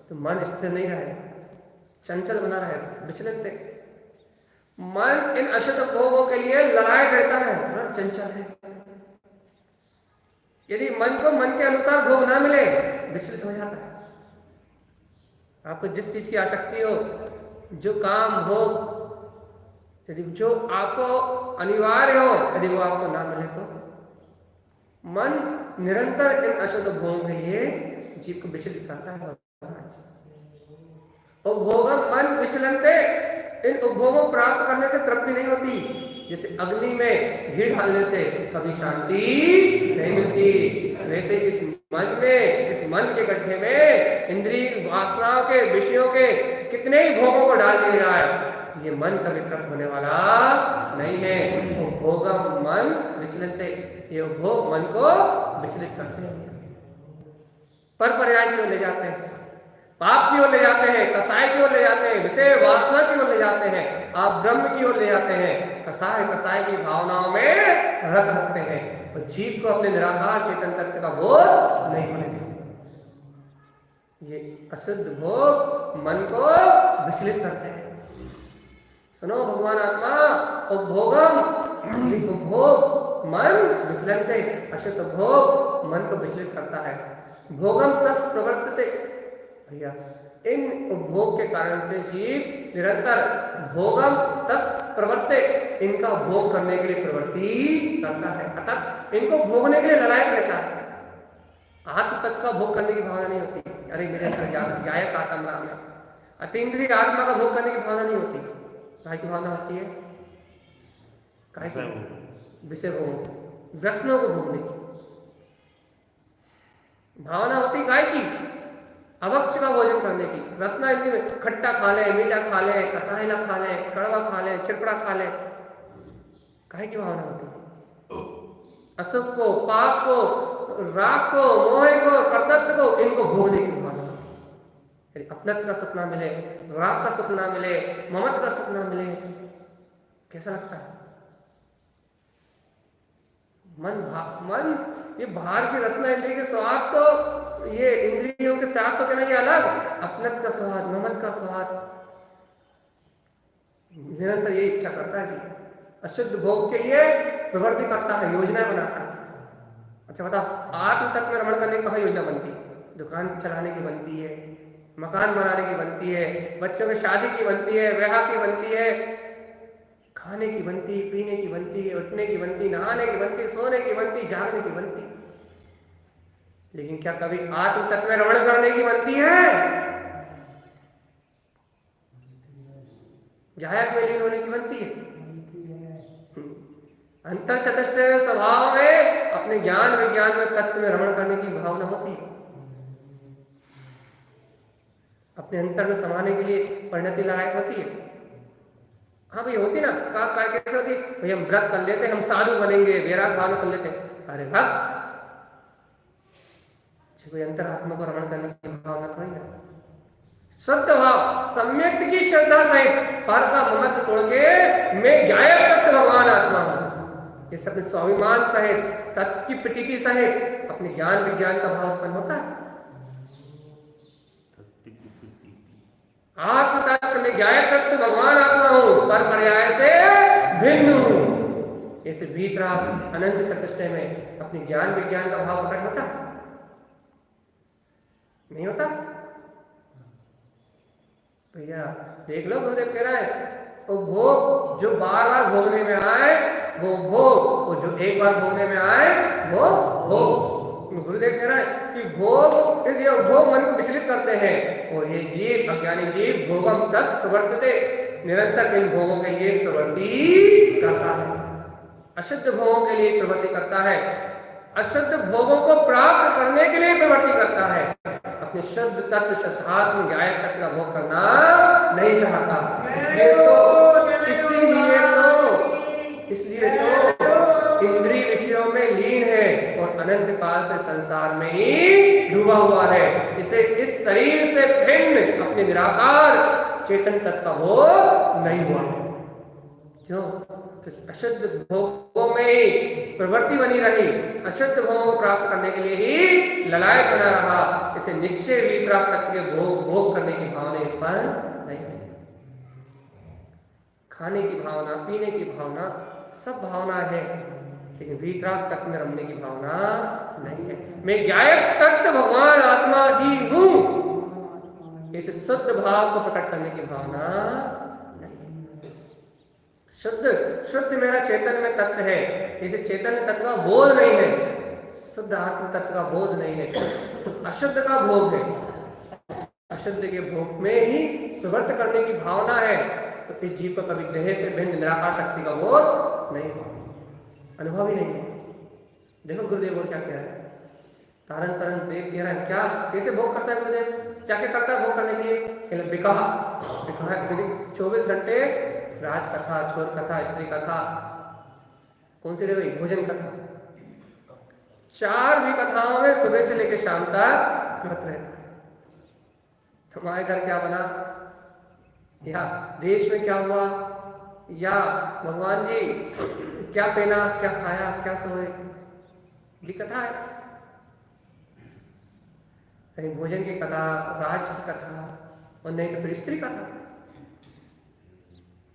Speaker 2: तो मन स्थिर नहीं रहेगा, चंचल बना रहेगा, विचलित। मन इन अशुद्ध उपभोगों के लिए लड़ाई करता है, तुरंत चंचल है। यदि मन को मन के अनुसार भोग ना मिले, विचलित हो जाता है। आपको जिस चीज की आसक्ति हो, जो काम भोग, यदि जो आपको अनिवार्य हो, यदि वो आपको ना मिले तो मन निरंतर इन अशुद्ध भोगों के लिए जीव को विचलित करता है। उपभोगम मन विचलनते, इन उपभोगों प्राप्त करने से तृप्ति नहीं होती। जैसे अग्नि में घी डालने से कभी शांति नहीं मिलती, वैसे इस मन में, इस मन के गड्ढे में इंद्रिय वासनाओं के, विषयों के कितने ही भोगों को डाल दिया जाए, ये मन कभी तृप्त होने वाला नहीं है। उपभोगम मन विचलनते, ये उपभोग मन को विचलित करते हैं, पर पर्याय की ओर ले जाते हैं, पाप की ओर ले जाते हैं, कसाय की ओर ले जाते हैं, विषय वासना की ओर ले जाते हैं, आप ब्रह्म की ओर ले जाते हैं, कसाय की भावनाओं में रत रखते हैं और जीव को अपने निराकार चेतन तत्व का बोध नहीं होने देते। ये अशुद्ध भोग मन को विचलित करते हैं। सुनो भगवान आत्मा, उपभोगम, उपभोग मन विचलनते, अशुद्ध भोग मन को विचलित करता है। भोगम तस् प्रवर्तते, भैया इन उपभोग के कारण से जीव निरंतर भोगम तस् प्रवर्ते, इनका भोग करने के लिए प्रवृत्ति करता है, अर्थात इनको भोगने के लिए ललायक रहता है। आत्म तत्व का भोग करने की भावना नहीं होती, अरे मेरे अंदर गायक आत्म राम है, अतीन्द्रिय आत्मा का भोग करने की भावना नहीं होती। काय की भावना होती है? काय की? विषय भोग, व्यसनों को भोगने की भावना होती। काय की? अवक्ष का भोजन करने की, रसना इंद्रिय में खट्टा खा ले, मीठा खा ले, कसाइला खा ले, कड़वा खा ले, चिड़पड़ा खा ले, काहे की भावना होती है? अशुभ को, पाप को, राग को, मोह को, कर्तव्य को, इनको भोगने की भावना होती है। अपनत्व का सुख ना मिले, राग का सुख ना मिले, ममत्व का सुख ना मिले, कैसा लगता है? मन ये बाहर की रसना इंद्रिय के स्वाद तो, ये इंद्रियों के स्वाद तो कहना ये अलग, अपनत्व का स्वाद, ममत्व का स्वाद, निरंतर ये इच्छा करता है जी। अशुद्ध भोग के लिए प्रवृत्ति करता है, योजना बनाता है। अच्छा बताओ, आत्म तत्व में रमण करने की कहाँ योजना बनती? दुकान चलाने की बनती है, मकान बनाने की बनती है, बच्चों की शादी की बनती है, ब्याह की बनती है, खाने की बनती, पीने की बनती, उठने की बनती, नहाने की बनती, सोने की बनती, जागने की बनती। लेकिन क्या कभी आत्म तत्व में रमण करने की बनती है? गायक में लीन होने की बनती है? अंतर चतुष्टय स्वभाव में अपने ज्ञान विज्ञान में तत्व में रमण करने की भावना होती है। अपने अंतर में समाने के लिए परिणति लायक होती है। हाँ भाई होती ना, का कैसे होती? भाई हम व्रत कर लेते, हम साधु बनेंगे, वैराग भाव सुन लेते, अरे भक्त कोई अंतरात्मा को रमण करने की भावना कोई ना, शुद्ध भाव सम्यक्त की श्रद्धा सहित पर का ममत्व तोड़ के मैं गायक तत्व भगवान आत्मा हूं, ये सब स्वाभिमान सहित, तत्व की प्रतीति सहित अपने ज्ञान विज्ञान का भाव उत्पन्न होता है। आत्म तत्व में गायक तत्व भगवान आत्मा हूं, पर पर्याय से भिन्न हूं, ऐसे भीतर अनंत चतुष्टय में अपने ज्ञान विज्ञान का भाव प्रकट होता है? नहीं होता? भैया देख लो, गुरुदेव कह रहा है वो भोग जो बार बार भोगने में आए वो भोग, और जो एक बार भोगने में आए वो भोग। गुरुदेव कह रहा है कि भोग ये भोग मन को विचलित करते हैं, और ये जीव, अज्ञानी जीव भोगम तस् प्रवर्तते, निरंतर इन भोगों के लिए प्रवृत्ति करता है, अशुद्ध भोगों के लिए प्रवृत्ति करता है, अशुद्ध भोगों को प्राप्त करने के लिए प्रवृत्ति करता है, अपने अपने शुद्ध तत्व शुद्धात्म ज्ञायक तत्व का भोग करना नहीं चाहता। इसलिए तो इंद्रिय विषयों में लीन है और अनंत काल से संसार में ही डूबा हुआ है। इसे इस शरीर से भिन्न अपने निराकार चेतन तत्व का भोग नहीं हुआ। क्यों? क्योंकि अशुद्ध भोगों में ही प्रवृत्ति बनी रही, अशुद्ध भोगों को प्राप्त करने के लिए ही ललायत बना रहा। इसे निश्चय वीतराग तत्व के भोग करने की भावना उत्पन्न नहीं है। खाने की भावना, पीने की भावना, सब भावना है, लेकिन वीतराग तत्व में रमने की भावना नहीं है। मैं ज्ञायक तत्व भगवान आत्मा ही हूं, इसे शुद्ध भाव को प्रकट करने की भावना नहीं है। शुद्ध मेरा चेतन में तत्व है, इसे चैतन्य तत्व का बोध नहीं है, शुद्ध आत्म तत्व का बोध नहीं है, अशुद्ध का भोग है। अशुद्ध के भोग में ही प्रवृत्त करने की भावना है, तो इस जीव को कभी देह से भिन्न निराकार शक्ति का बोध नहीं हुआ, अनुभव ही नहीं हुआ। देखो गुरुदेव और क्या कह रहे हैं, तारण करण देव कह रहे हैं, क्या कैसे भोग करता है गुरुदेव, क्या क्या करता है भोग करने के लिए? विकाह 24 घंटे राज कथा, छोर कथा, स्त्री कथा, कौन सी रह गई? भोजन कथा। 4 भी कथाओं में सुबह से लेकर शाम तक व्रत रहता है। हमारे घर क्या बना, या देश में क्या हुआ, या भगवान जी क्या पहना, क्या खाया, क्या सोए, भी कथा है। कहीं भोजन की कथा, राज की कथा, और नहीं तो फिर स्त्री कथा।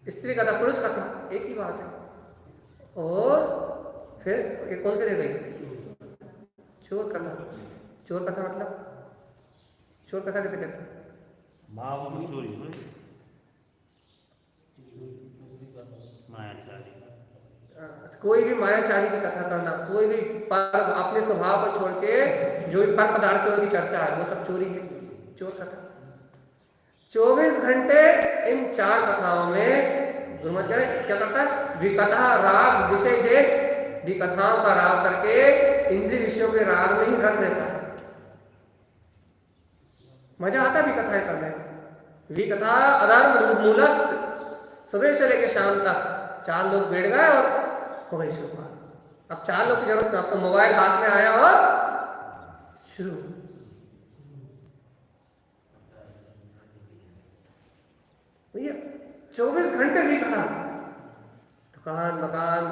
Speaker 2: स्त्री कथा, पुरुष कथा, एक ही बात है। और फिर एक कौन सी रह गई? चोर कथा। चोर कथा मतलब, चोर कथा कैसे कहते हैं? कोई भी मायाचारी की कथा करना, कोई भी पर अपने स्वभाव को छोड़ के जो भी पर पदार्थों की चर्चा है वो सब चोरी है, चोर कथा। 24 घंटे इन 4 कथाओं में गुरु महाराज कह रहे क्या करता है? विकथा राग विषय जे, विकथाओं का राग करके इंद्रिय विषयों के राग में ही रत रहता है। मजा आता है विकथाएं करने में। विकथा अधर्म मूलस, सुबह से लेकर शाम तक 4 लोग बैठ गए और हो गई शुरुआत। अब 4 लोग की जरूरत नहीं, अब तो मोबाइल हाथ में आया और शुरू। भैया 24 घंटे भी कहा, दुकान मकान,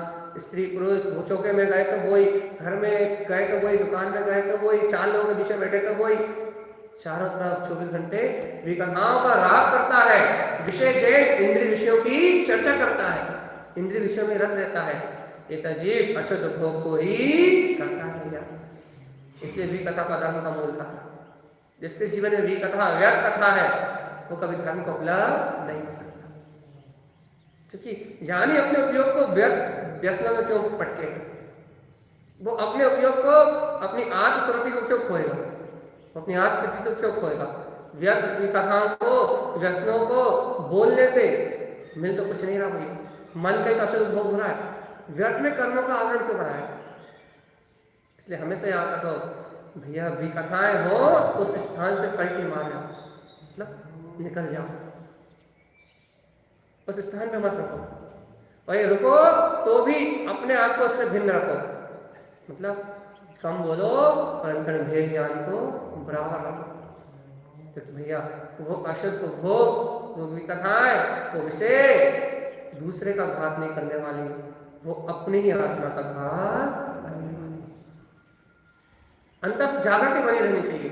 Speaker 2: स्त्री पुरुष, चौके में गए तो वही, घर में गए तो वही, दुकान में गए तो वही, 4 लोगों के पीछे बैठे तो वही, चारों तरफ 24 घंटे विकथाओं का राग करता है। विषय जैन इंद्रिय विषयों की चर्चा करता है, इंद्रिय विषयों में रत रहता है। ऐसा जीव अशुद्ध भोग को ही करता है भैया। इसलिए विकथा का धर्म का मूल था। जिसके जीवन में विकथा व्यर्थ कथा है वो कभी धर्म को उपलब्ध नहीं हो सकता, क्योंकि ज्ञानी अपने उपयोग को व्यर्थ व्यसनों में क्यों पटके, वो अपने उपयोग को, अपनी आत्मस्मृति को क्यों खोएगा, अपनी आत्मप्रति को क्यों खोएगा? व्यर्थ विकथाओं को, व्यसनों को बोलने से मिल तो कुछ नहीं रहा भैया, मन का एक अशुद्ध भोग हो रहा है, व्यर्थ में कर्मों का आवरण क्यों बढ़ा है? इसलिए हमेशा याद रखो भैया, विकथाएं हो तो उस स्थान से पलटी मार जाओ, मतलब निकल जाओ, उस स्थान पे मत रुको। भाई रुको तो भी अपने आप को उससे भिन्न रखो, मतलब कम बोलो और अंतर भेद ज्ञान को बराबर रखो। तो भैया वो अशुद्ध भोग, वो विकथाएं, वो विषय दूसरे का घात नहीं करने वाली, वो अपने ही आत्मा का घात करने वाली। अंतर से जागृति बनी रहनी चाहिए।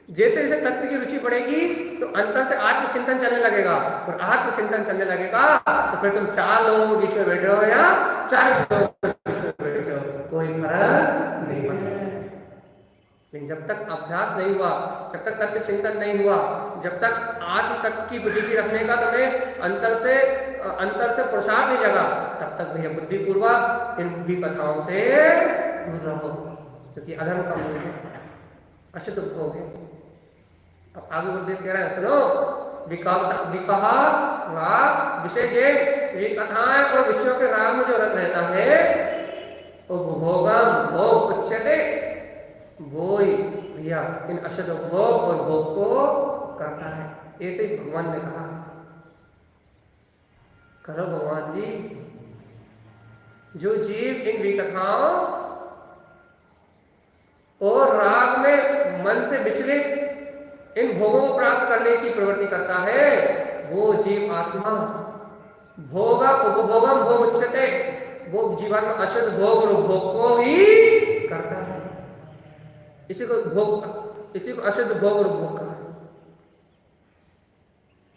Speaker 2: जैसे जैसे तत्व की रुचि बढ़ेगी तो अंतर से आत्मचिंतन चलने लगेगा, और आत्मचिंतन चलने लगेगा तो फिर तुम 4 लोगों के बीच में बैठे हो या 40 लोगों के बीच में बैठे हो, कोई फर्क नहीं पड़ेगा। लेकिन जब तक अभ्यास नहीं हुआ, जब तक तत्व चिंतन नहीं हुआ, जब तक आत्म तत्व की बुद्धि रखने का तुम्हें अंतर से पुरुषार्थ नहीं जगा, तब तक भैया बुद्धिपूर्वक इन विकथाओं से दूर रहो, क्योंकि अधर्म का मूल है, अशुद्ध भोग है। अब आगे गुरुदेव कह रहे हैं, सुनो, विकहा राग विषय जे, विकथाएं और विषयों के राग में जो रत रहता है वो भोगम भोग उच्यते, वो ही भैया इन अशुद्ध भोग और भोग को करता है। ऐसे ही भगवान ने कहा, करो भगवान जी, जो जीव इन विकथाओं और राग में मन से विचलित इन भोगों को प्राप्त करने की प्रवृत्ति करता है, वो जीव आत्मा भोगा उपभोगम भोग उच्चते, वो जीवन में अशुद्ध भोग और उपभोग को ही करता है। इसी को अशुद्ध भोग और उपभोग कहा।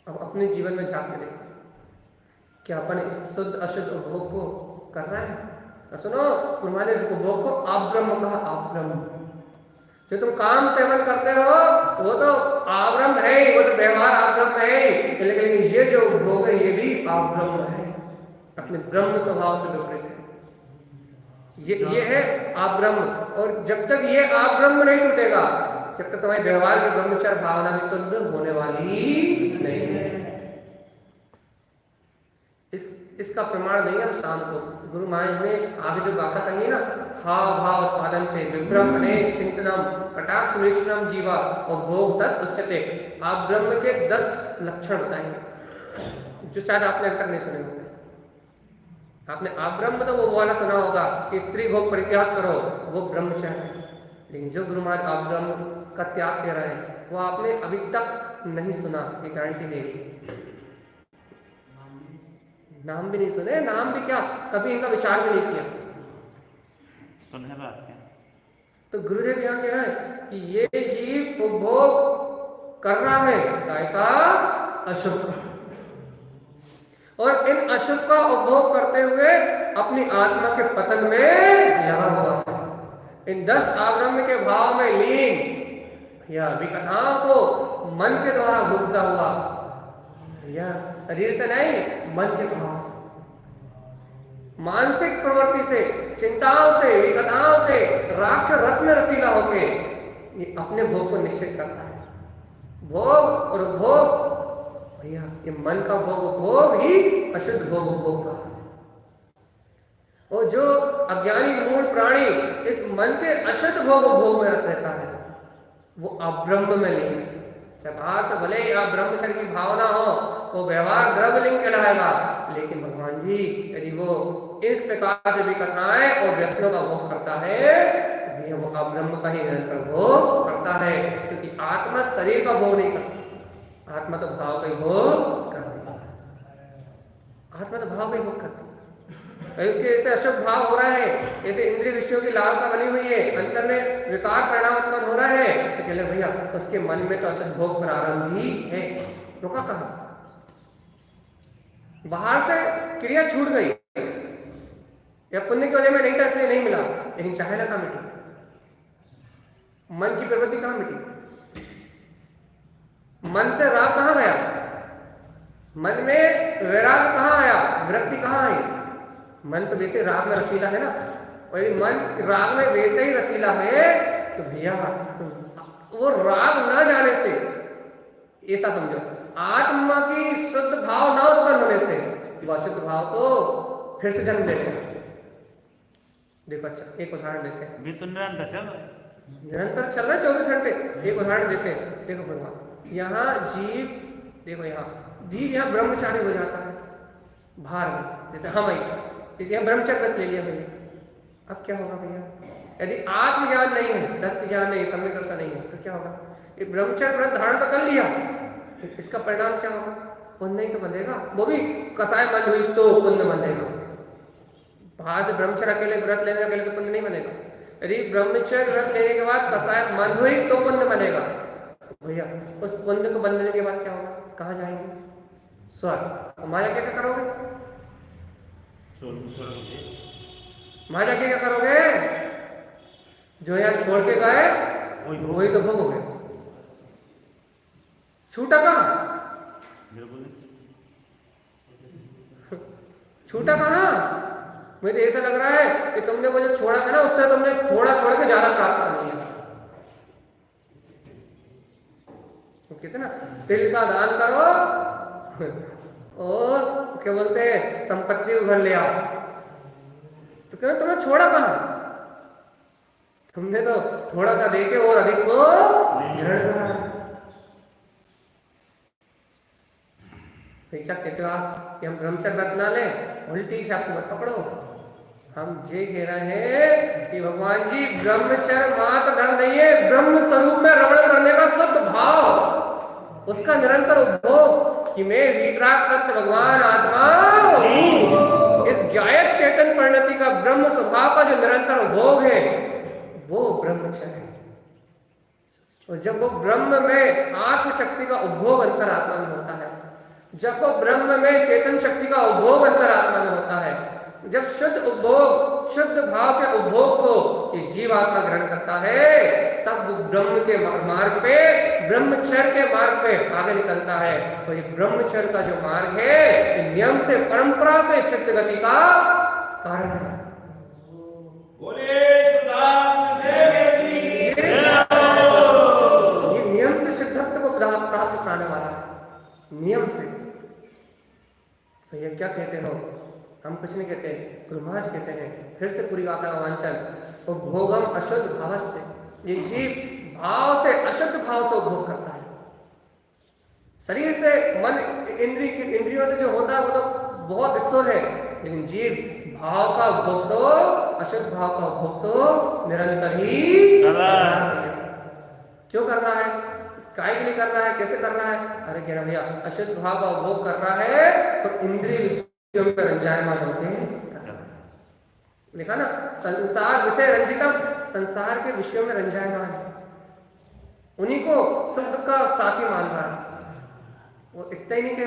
Speaker 2: अब अपने जीवन में झांक के देखो, क्या अपन इस शुद्ध अशुद्ध उपभोग को कर रहे हैं? तो सुनो, तुम्हारे इस उपभोग को आब्रह्म कहा। आब्रह्म, जो तुम काम सेवन करते हो वो तो आब्रह्म है, वो तो व्यवहार आब्रह्म है, लेकिन ये जो उपभोग है ये भी आब्रह्म है, अपने ब्रह्म स्वभाव से विपरीत है। ये है आब्रह्म। और जब तक ये आब्रह्म नहीं टूटेगा, जब तक तुम्हारे व्यवहार की ब्रह्मचर्य भावना भी शुद्ध होने वाली नहीं है। इसका प्रमाण देंगे हम शाम को। गुरु महाराज ने आगे जो गाथा कही है ना, हाव भाव उत्पादन थे विभ्रम अनेक चिंतनम कटाक्ष निरीक्षणम जीवा और भोग 10 उच्चते। आप ब्रह्म के 10 लक्षण बताएंगे जो शायद आपने अब तक नहीं सुने होंगे। आपने आप ब्रह्म तो वो वाला सुना होगा कि स्त्री भोग परित्याग करो, वो ब्रह्मचर्य है। लेकिन जो गुरु महाराज आप ब्रह्म का त्याग कह रहे हैं वो आपने अभी तक नहीं सुना, ये गारंटी देगी। नाम भी नहीं सुने, नाम भी क्या, कभी इनका विचार भी नहीं किया।
Speaker 1: सुने बात क्या?
Speaker 2: तो गुरुदेव यहाँ कह रहे हैं कि ये जीव उपभोग कर रहा है काय का, अशुभ का, और इन अशुभ का उपभोग करते हुए अपनी आत्मा के पतन में लगा हुआ है। इन 10 आब्रह्म के भाव में लीन या विकथाओं को मन के द्वारा भुगता हुआ, या शरीर से नहीं, मन के भाव से, मानसिक प्रवृत्ति से, चिंताओं से, विकथाओं से, राग के रस में रसीला होके ये अपने भोग को निश्चित करता है। भोग और उपभोग भैया, ये मन का भोग उपभोग ही अशुद्ध भोग उपभोग का। और जो अज्ञानी मूढ़ प्राणी इस मन के अशुद्ध भोग उपभोग में रहता है, वो अब्रह्म में लीन है। बाहर से भले ही आप ब्रह्मचर्य की भावना हो, वो व्यवहार द्रव्यलिंग कहलाएगा, लेकिन भगवान जी यदि वो इस प्रकार से भी कथाएं और व्यसनों का भोग करता है तो भैया वो अब्रह्म का ही निरंतर भोग करता है। क्योंकि आत्मा शरीर का भोग नहीं करती, आत्मा तो भाव का ही भोग करती है। आत्मा तो भाव का ही भोग करती है। उसके ऐसे अशुभ भाव हो रहा है, ऐसे इंद्रिय विषयों की लालसा बनी हुई है, अंतर में विकार परिणाम उत्पन्न हो रहा है, तो कहले भैया उसके मन में तो अशुभ भोग प्रारंभ ही है। रुका कहाँ? बाहर से क्रिया छूट गई या पुण्य की वजह में नहीं था इसलिए नहीं मिला, लेकिन चाहे ना कहाँ मिटी? मन की प्रवृत्ति कहाँ मिटी? मन से राग कहाँ गया? मन में वैराग कहाँ आया? विरक्ति कहाँ आई? मन तो वैसे राग में रसीला है ना, और यदि मन राग में वैसे ही रसीला है तो भैया वो राग न जाने से, ऐसा समझो, आत्मा की शुद्ध भाव न उत्पन्न होने से वो अशुद्ध भाव तो फिर से जन्म लेते हैं। देखो, अच्छा एक उदाहरण देते हैं।
Speaker 1: भी तो निरंतर चल रहा है,
Speaker 2: निरंतर चल रहा है 24 घंटे। एक उदाहरण देते हैं। देखो भगवान, यहाँ जीव, देखो यहाँ जीव यहाँ ब्रह्मचारी हो जाता है बाहर में, जैसे हम आई इसलिए ब्रह्मचर्य व्रत ले लिया भैया। अब क्या होगा भैया? यदि आत्मज्ञान नहीं है, दत्त ज्ञान नहीं, सम्यक दर्शन नहीं है, तो क्या होगा? ये ब्रह्मचर्य व्रत धारण तो कर लिया, तो इसका परिणाम क्या होगा? पुण्य ही तो बंधेगा, वो भी कसाय बंद हुई तो पुण्य बंधेगा। बाहर से ब्रह्मचर्य अकेले व्रत लेने अकेले से पुण्य नहीं बनेगा। यदि ब्रह्मचर्य व्रत लेने के बाद कसाय बंद हुई तो पुण्य बनेगा। भैया उस पुण्य को बंधने के बाद क्या होगा? कहाँ जाएंगे? स्वर्ग। माया क्या करोगे? माया क्या करोगे? जो यहाँ छोड़ के गए वही तो भोगोगे। छूटा कहाँ? छूटा कहाँ? मुझे तो ऐसा लग रहा है कि तुमने वो जो छोड़ा था ना, उससे तुमने थोड़ा छोड़ के ज्यादा प्राप्त कर लिया। कहते ना, तिल का दान करो और क्या बोलते हैं, संपत्ति उघर ले आओ। तो क्यों तुमने छोड़ा कहाँ? तुमने तो थोड़ा सा देके और अधिक को ग्रहण करा। फिर क्या कहते हो आप कि हम ब्रह्मचर्य व्रत ना लें, उल्टी शाखू मत पकड़ो। हम ये कह रहे हैं कि भगवान जी ब्रह्मचर्य मात्र धर्म नहीं है, ब्रह्म स्वरूप में रमण करने का शुद्ध भाव, उसका निरंतर उपभोग कि मैं वीतराग तत्व भगवान आत्मा हूं। इस ज्ञायक चेतन परिणति का ब्रह्म स्वभाव का जो निरंतर उपभोग है वो ब्रह्मचर्य है। और जब वो ब्रह्म में आत्मशक्ति का उपभोग अंतरात्मा में होता है, जब वो ब्रह्म में चेतन शक्ति का उपभोग अंतरात्मा में होता है, जब शुद्ध उपभोग शुद्ध भाव के उपभोग को ये जीवात्मा ग्रहण करता है, तब वो ब्रह्म के मार्ग पे, ब्रह्मचर्य के मार्ग पे आगे निकलता है। और ये ब्रह्मचर्य का जो मार्ग है ये नियम से परंपरा से सिद्ध गति का कारण है। ये नियम से सिद्धत्व को प्राप्त कराने वाला है, नियम से। तो ये क्या कहते हो, हम कुछ नहीं कहते, गुरु महाराज कहते हैं फिर से पूरी गाथा का वांचन, उपभोगम अशुद्ध भाव से, ये जीव भाव से अशुद्ध भाव से उपभोग करता है। शरीर से मन इंद्रियों से जो होता है वो तो बहुत स्थूल है, लेकिन जीव भाव का उपभोग तो, अशुद्ध भाव का उपभोग तो निरंतर ही कर रहा है। क्यों कर रहा है, काय के लिए कर रहा है, कैसे कर रहा है? अरे कह रहा भैया अशुद्ध भाव का उपभोग कर रहा है तो इंद्रिय विषयों में रंजायमान होते हैं। लिखा ना, संसार विषय रंजितम, संसार के विषयों में रंजायमान है, उन्हीं को सुख का साथी मान रहा है। वो इतना ही नहीं कह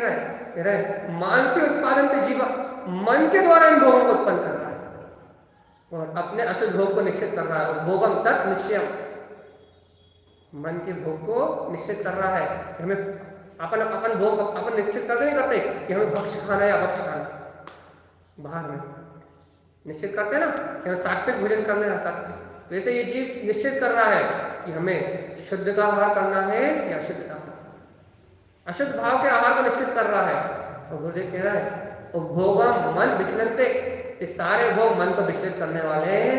Speaker 2: रहा है मानसिक उत्पादन पे जीवा, मन के द्वारा इन भोगों को उत्पन्न कर रहा है और अपने अशुद्ध भोग को निश्चित कर रहा है। भोगम तत् निश्चयम, मन के भोग को निश्चित कर रहा है कि हमें अपन भोग अपन निश्चित करते नहीं करते कि हमें भक्ष्य खाना है या भक्ष्य खाना, बाहर में निश्चित करते हैं ना कि हमें सात्विक भोजन करना है सात्विक, वैसे ये जीव निश्चित कर रहा है कि हमें शुद्ध का आहार करना है या अशुद्ध का, अशुद्ध भाव के आहार को निश्चित कर रहा है। और गुरुदेव कह रहा है उपभोगम मन विचलनते, ये सारे भोग मन को विचलित करने वाले हैं।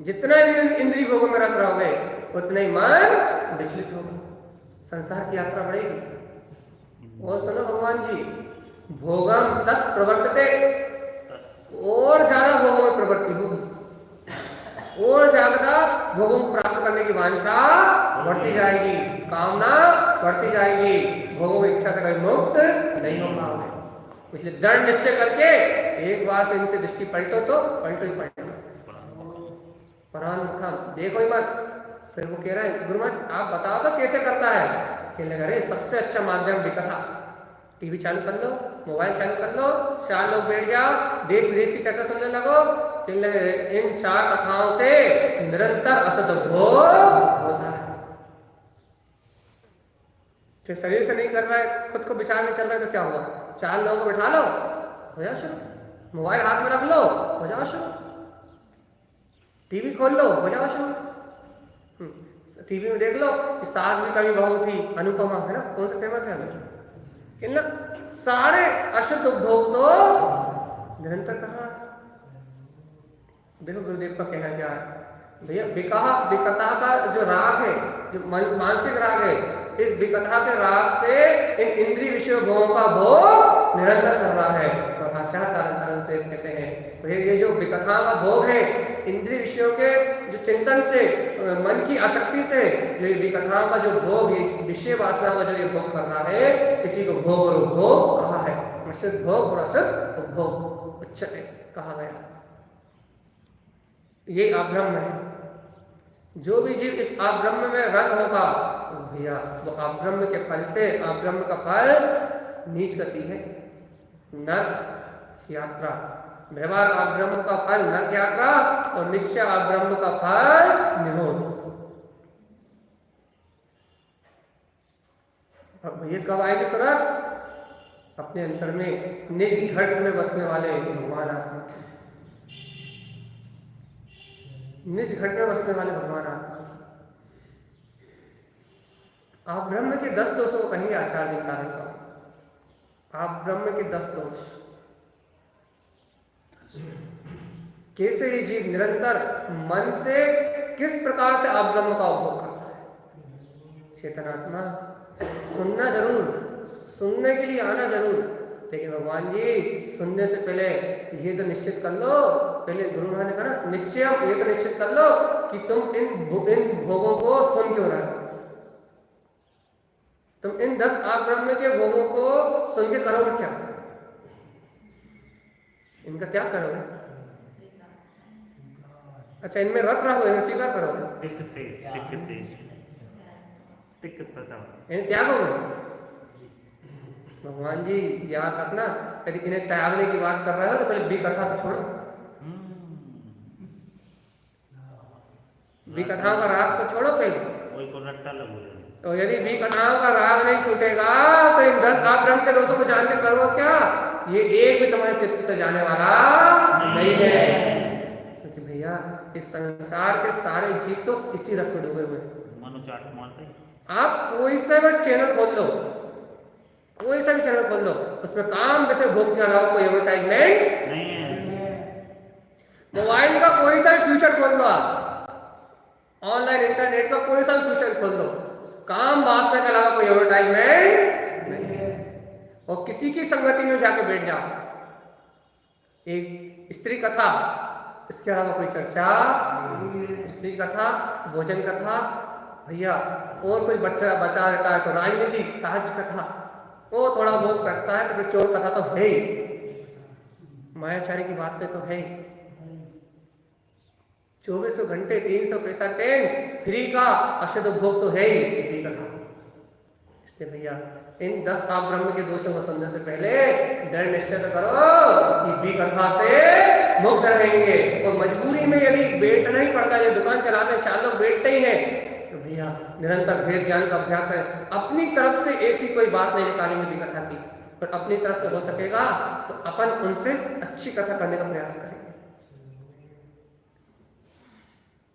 Speaker 2: जितना इंद्रिय भोगों में रत रहोगे उतना ही मन विचलित होगा, संसार की यात्रा बढ़ेगी। और सुनो भगवान जी, भोगम तस प्रवर्तते, और ज्यादा भोगों में प्रवृत्ति होगी और ज्यादा भोगों को प्राप्त करने की वांछा बढ़ती जाएगी, कामना बढ़ती जाएगी, भोगों की इच्छा से कभी मुक्त नहीं हो पाओगे। इसलिए दृढ़ निश्चय करके एक बार से इनसे दृष्टि पलटो तो पलटो ही पलटो, परान्मुखम देखो ही मत। फिर वो कह रहा है गुरु महाराज आप बताओ तो कैसे करता है? कहने लगा अरे सबसे अच्छा माध्यम विकथा, टीवी चालू कर लो, मोबाइल चालू कर लो, 4 लोग बैठ जाओ, देश विदेश की चर्चा सुनने लगो, इन 4 कथाओं से निरंतर असत भोग होता है। तो शरीर से नहीं कर रहा है, खुद को विचार में चल रहा है तो क्या हुआ? 4 लोगों को बिठा लो, हो जाओ शुरू, मोबाइल हाथ में रख लो, हो जाओ शुरू, टीवी खोल लो, हो जाओ शुरू। टीवी में देख लो कि सास भी कभी बहू थी, अनुपमा है ना, कौन सा फेमस है ना, सारे अशुद्ध उपभोग तो निरंतर कर रहा है। देखो गुरुदेव का कहना क्या है भैया, विकथा का जो राग है, जो मानसिक राग है, इस विकथा के राग से इन इंद्रिय विषय भोगों का भोग निरंतर कर रहा है। और भाषा कारण से कहते हैं तो ये जो विकथा का भोग है, इंद्रिय विषयों के जो चिंतन से, मन की आसक्ति से जो ये विकथाओं का जो भोग, ये विषय वासना का जो ये भोग कर रहा है, इसी को भोग और उपभोग कहा है। अशुद्ध भोग और अशुद्ध उपभोग उच्चते कहा गया। ये अब्रह्म है। जो भी जीव इस अब्रह्म में रंग होगा भैया, वो अब्रह्म के फल से, अब्रह्म का फल नीच गति है, नरक यात्रा। व्यवहार अब्रह्म का फल नरक यात्रा और निश्चय अब्रह्म का फल निरोध। अब ये कब आएगी सुरत? अपने अंतर में निज घट में बसने वाले भगवान आत्मा, निज घट में बसने वाले भगवान आत्मा। आप ब्रह्म के 10 दोषों को कहेंगे आचार्य कारण साहब, आप ब्रह्म के 10 दोष। कैसे ये जीव निरंतर मन से किस प्रकार से आप ब्रह्म का उपभोग करता है। चेतनात्मा सुनना जरूर, सुनने के लिए आना जरूर, लेकिन भगवान जी सुनने से पहले ये तो निश्चित कर लो, पहले गुरु महाराज ने कहा ना निश्चय, ये तो निश्चित कर लो कि तुम इन भोगों को सुन क्यों रहे हो, तुम इन 10 आप ब्रह्म के भोगों को सुन के करोगे क्या, इनका त्याग करोगे, अच्छा इनमें रख रहोगे, इन्हें स्वीकार करोगे, इन्हें त्यागोगे। भगवान जी याद रखना, यदि इन्हें त्यागने की बात कर रहे हो तो पहले बी कथा तो छोड़ो, बी कथाओं का राग तो छोड़ो पहले। तो यदि बी कथाओं का राग नहीं छूटेगा तो इन 10 आप ब्रह्म के दोषों को जान के करो क्या, ये एक भी तुम्हारे चित्त से जाने वाला नहीं है। क्योंकि भैया इस संसार के सारे जीव तो इसी रस में डूबे हुए हैं। आप कोई सा भी चैनल खोल लो, कोई सा भी चैनल खोल लो, उसमें काम वैसे भोग के अलावा कोई एडवर्टाइजमेंट नहीं है। मोबाइल का कोई सा भी फ्यूचर खोल लो, आप ऑनलाइन इंटरनेट का कोई सा भी फ्यूचर खोल लो, काम वासना के अलावा कोई एडवर्टाइजमेंट नहीं है। और किसी की संगति में जाके बैठ जाओ, एक स्त्री कथा, इसके अलावा कोई चर्चा, स्त्री कथा, भोजन कथा, भैया और कोई बच्चा बचा रहता है तो राजनीति, राज कथा, वो थोड़ा बहुत करता है तो फिर चोर कथा तो है ही, मायाचारी की बातें तो है ही, 2400 घंटे 365 फ्री का अशुद्ध उपभोग तो है ही बी कथा। इसलिए भैया इन 10 आप ब्रह्म के दोषों को समझने से पहले दृढ़ निश्चय करो कि बी कथा से मुक्त रहेंगे। और मजबूरी में यदि बैठना ही पड़ता है, दुकान चलाते हैं 4 लोग बैठते ही हैं, तो भैया निरंतर भेद ज्ञान का अभ्यास करें। अपनी तरफ से ऐसी कोई बात नहीं निकालेंगे बी कथा की, पर अपनी तरफ से हो सकेगा तो अपन उनसे अच्छी कथा करने का प्रयास करेंगे।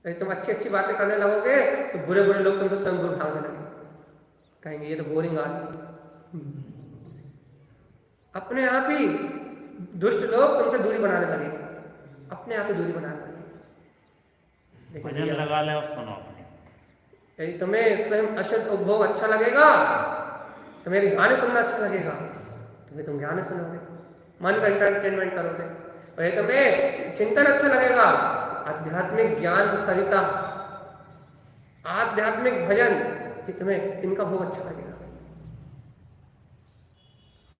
Speaker 2: यदि तुम अच्छी अच्छी बातें करने लगोगे तो बुरे बुरे लोग तुमसे स्वयं दूर भागने लगेंगे, कहेंगे ये तो बोरिंग आदमी। अपने आप ही दुष्ट लोग तुमसे दूरी बनाने लगेंगे, अपने आप ही दूरी बनाने लगेंगे।
Speaker 1: भजन लगा ले और सुनो।
Speaker 2: यदि तुम्हें स्वयं अशुद्ध उपभोग अच्छा लगेगा, तुम्हें यदि गाने सुनना अच्छा लगेगा, तुम्हें तुम गाने सुनोगे, मन का एंटरटेनमेंट करोगे। और यदि तुम्हें चिंतन अच्छा लगेगा, आध्यात्मिक ज्ञान सरिता, आध्यात्मिक भजन, कि तुम्हें इनका भोग अच्छा लगेगा।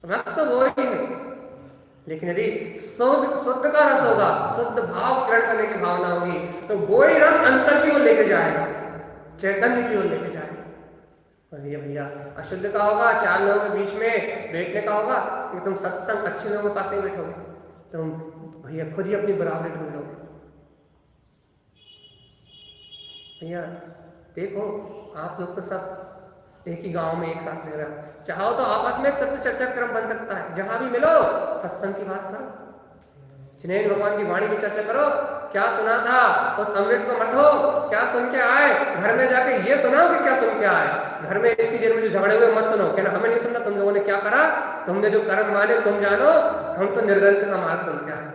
Speaker 2: रस तो वो ही है, लेकिन यदि शुद्ध का रस होगा, शुद्ध भाव ग्रहण करने की भावना होगी, तो वो ही रस अंतर की ओर लेके जाएगा, चैतन्य की ओर लेके जाएगा। और ये भैया अशुद्ध का होगा, 4 लोगों के बीच में बैठने का होगा, कि तुम सत्संग अच्छे लोगों के पास नहीं बैठोगे, तुम भैया खुद ही अपनी बराबरी ढूंढ लोगे। भैया देखो आप लोग तो सब एक ही गांव में एक साथ रह रहे हो, चाहो तो आपस में सत्य चर्चा क्रम बन सकता है, जहां भी मिलो सत्संग की बात करो, चिन्हैन भगवान की वाणी की चर्चा करो, क्या सुना था उस अमृत को मठो, क्या सुन के आए, घर में जाके ये सुनाओ कि क्या सुन के आए। घर में इतनी देर में जो झगड़े हुए मत सुनो, कहना हमें नहीं सुनना, तुम लोगों ने क्या करा, तुमने जो कर्म माने तुम जानो, हम तो निर्ग्रंथ का मार्ग सुन के आए,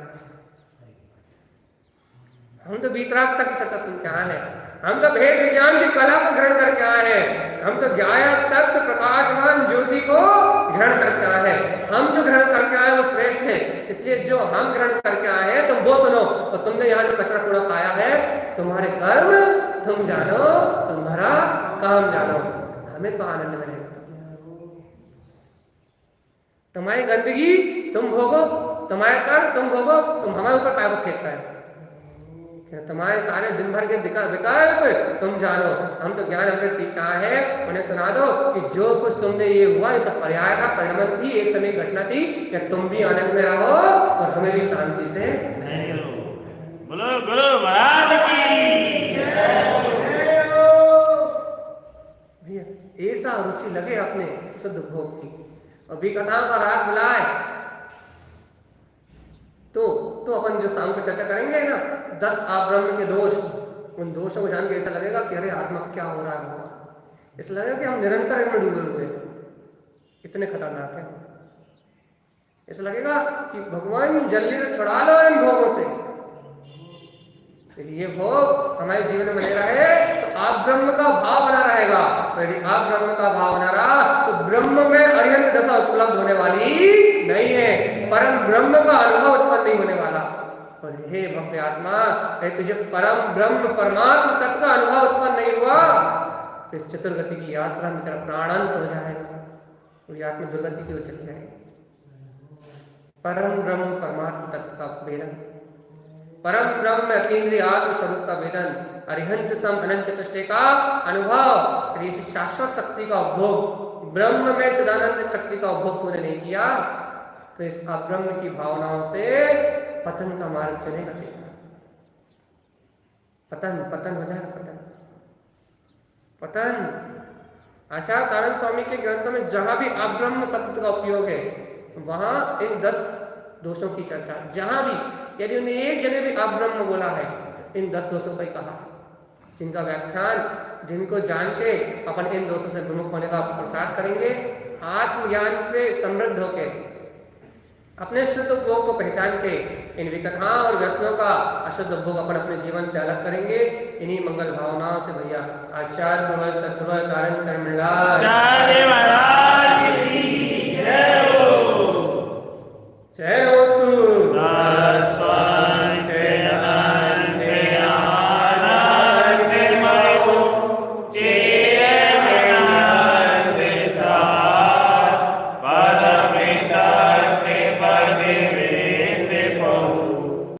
Speaker 2: हम तो वीतरागता की चर्चा सुन के आए हैं, हम तो भेद विज्ञान की कला को ग्रहण करके आए हैं, हम तो ज्ञाया तत्व प्रकाशमान ज्योति को ग्रहण करके आए हैं। हम जो ग्रहण करके आए वो श्रेष्ठ है, इसलिए जो हम ग्रहण करके आए हैं तुम वो सुनो। और तुमने यहाँ जो कचरा कूड़ा खाया है, तुम्हारे कर्म तुम जानो, तुम्हारा काम जानो, हमें तो आनंद में रहेगा। तुम्हारी गंदगी तुम भोगो, तुम्हारे कर्म तुम भोगो, तुम हमारे ऊपर काय को फेंक रहे हो, तुम्हारे सारे दिन भर के विकल्प तुम जानो, हम तो ज्ञान अमृत पी का है, उन्हें सुना दो कि जो कुछ तुमने ये हुआ ये सब पर्याय का परिणमन थी, एक समय घटना थी, कि तुम भी आनंद में रहो और हमें भी शांति से।
Speaker 1: बोलो गुरु महाराज की।
Speaker 2: भैया ऐसा रुचि लगे अपने शुद्ध भोग की, और भी कथाओं का राग मिलाए, तो अपन जो शाम को चर्चा करेंगे ना 10 आप ब्रह्म के दोष, उन दोषों को जान के ऐसा लगेगा कि अरे आत्मा क्या हो रहा है, ऐसा लगेगा कि हम निरंतर इनमें डूबे हुए हैं, इतने खतरनाक है। ऐसा लगेगा कि भगवान जल्दी से छुड़ा लो इन भोगों से, यदि ये भोग हमारे जीवन में बने रहे तो आप ब्रह्म का भाव बना रहेगा, और यदि आप ब्रह्म का भाव बना रहा तो ब्रह्म में अरिहंत दशा उपलब्ध होने वाली नहीं है, परम ब्रह्म का अनुभव उत्पन्न नहीं होने वाला। और हे भव्य आत्मा, तुझे परम ब्रह्म परमात्म तत्व का अनुभव उत्पन्न नहीं हुआ तो इस चतुर्गति की यात्रा में तेरा प्राणांत हो जाएगा, वो आत्मा दुर्गति की ओर चली जाएगी। परम ब्रह्म परमात्म तत्व का वेदन, परम ब्रह्म केंद्रीय आत्म स्वरूप का वेदन, अरिहंत सम अनंत चतुष्टय का अनुभव, इस शाश्वत शक्ति का उपभोग, ब्रह्म में चिदानंद शक्ति का उपभोग तूने नहीं किया तो इस अब्रह्म की भावनाओं से पतन का मार्ग चलेगा। पतन पतन हो जाएगा, पतन पतन। आचार्य कारण स्वामी के ग्रंथों में जहां भी अब्रह्म शब्द का उपयोग है वहां इन 10 दोषों की चर्चा, जहां भी यदि उन्हें एक जने भी अब्रह्म बोला है इन 10 दोषों का ही कहा, जिनका व्याख्यान जिनको जान के अपन इन दोषों से विमुख होने का प्रसाद करेंगे, आत्मज्ञान से समृद्ध होके अपने शुद्ध उपभोग को पहचान के इन विकथाओं और व्यसनों का अशुद्ध उपभोग अपन अपने जीवन से अलग करेंगे। इन्हीं मंगल भावनाओं से भैया आचार्य सत्व कारण कर्मणा